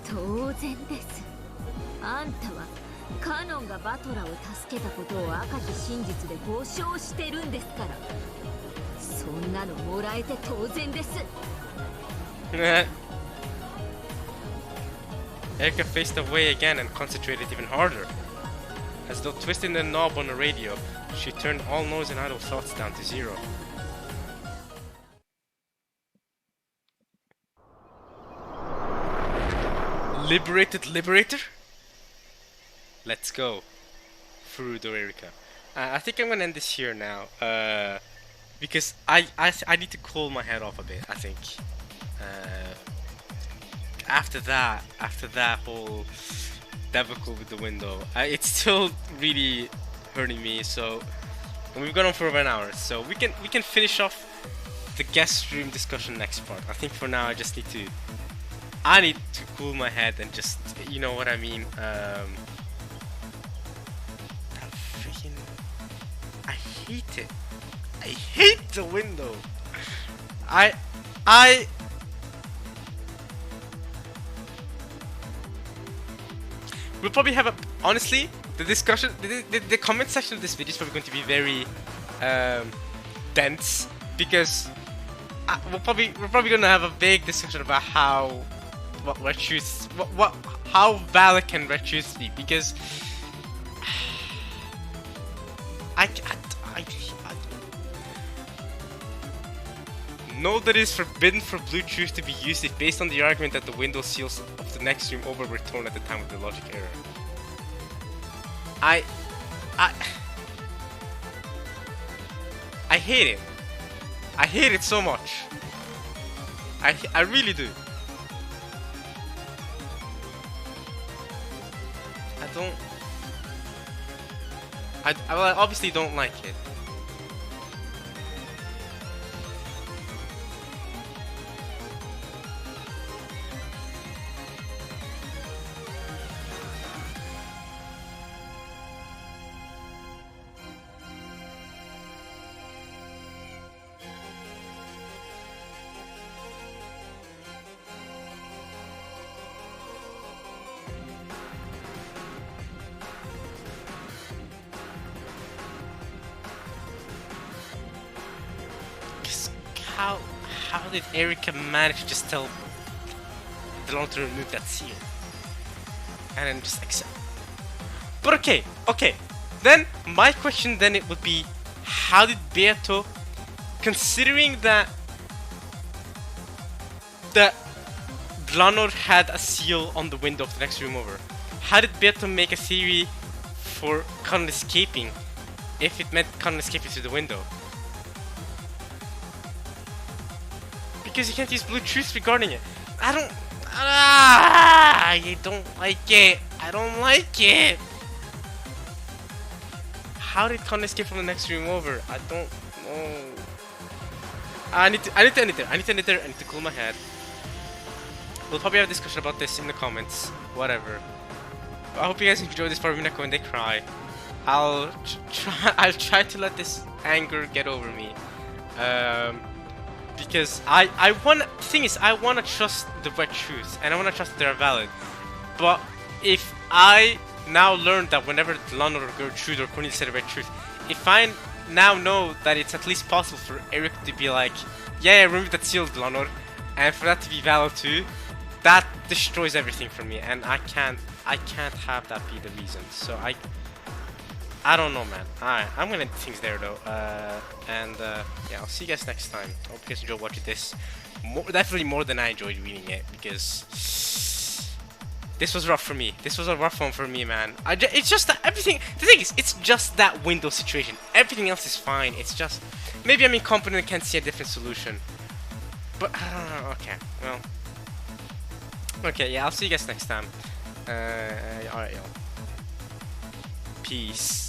当然です。あんたはカノンがバトラーを助けたことを赤き真実で保証してるんですから。そんなのもらえて当然です。Erika faced away again and concentrated even harder. As though twisting the knob on the radio, she turned all noise and idle thoughts down to zero. Liberated Liberator? Let's go. Furudo Erika. I think I'm gonna end this here now. Because I need to cool my head off a bit, I think. After that whole debacle with the window, it's still really hurting me. So we've gone on for over an hour, so we can finish off the guest room discussion next part. I think for now I need to cool my head and just, you know what I mean. That freaking, I hate it. I hate the window. We'll probably have honestly, the discussion, the comment section of this video is probably going to be very dense, because we're probably gonna have a big discussion about how valid can red shoes be, because I know that it is forbidden for blue shoes to be used if based on the argument that the window seals of the next room over were torn at the time of the logic error. I hate it. I hate it so much. I really do. I obviously don't like it. How did Erika manage to just tell Delon to remove that seal? And then just accept. But okay. Then my question then it would be, how did Beato, considering that Glanor had a seal on the window of the next room over, how did Beato make a theory for Kanon escaping if it meant Kanon escaping through the window? Because you can't use blue truth regarding it. I don't like it. I don't like it. How did Kanon escape from the next room over? I don't know. I need to end it there. I need to cool my head. We'll probably have a discussion about this in the comments. Whatever. I hope you guys enjoyed this part of Umineko when they cry. I'll try to let this anger get over me. Because I want, the thing is, I want to trust the red truth, and I want to trust they're valid. But if I now learn that whenever Lanor or Gertrude or Cornelius said the red truth, if I now know that it's at least possible for Eric to be like, yeah, remove that seal, Lanor, and for that to be valid too, that destroys everything for me, and I can't have that be the reason. So I don't know, man. Alright, I'm gonna end things there though. Yeah, I'll see you guys next time. Hope you guys enjoyed watching this. Definitely more than I enjoyed reading it, because this was rough for me. This was a rough one for me, man. It's just that everything. The thing is, it's just that window situation. Everything else is fine. It's just maybe I'm incompetent and can't see a different solution. But I don't know. Okay, well. Okay, yeah, I'll see you guys next time. Alright, y'all. Peace.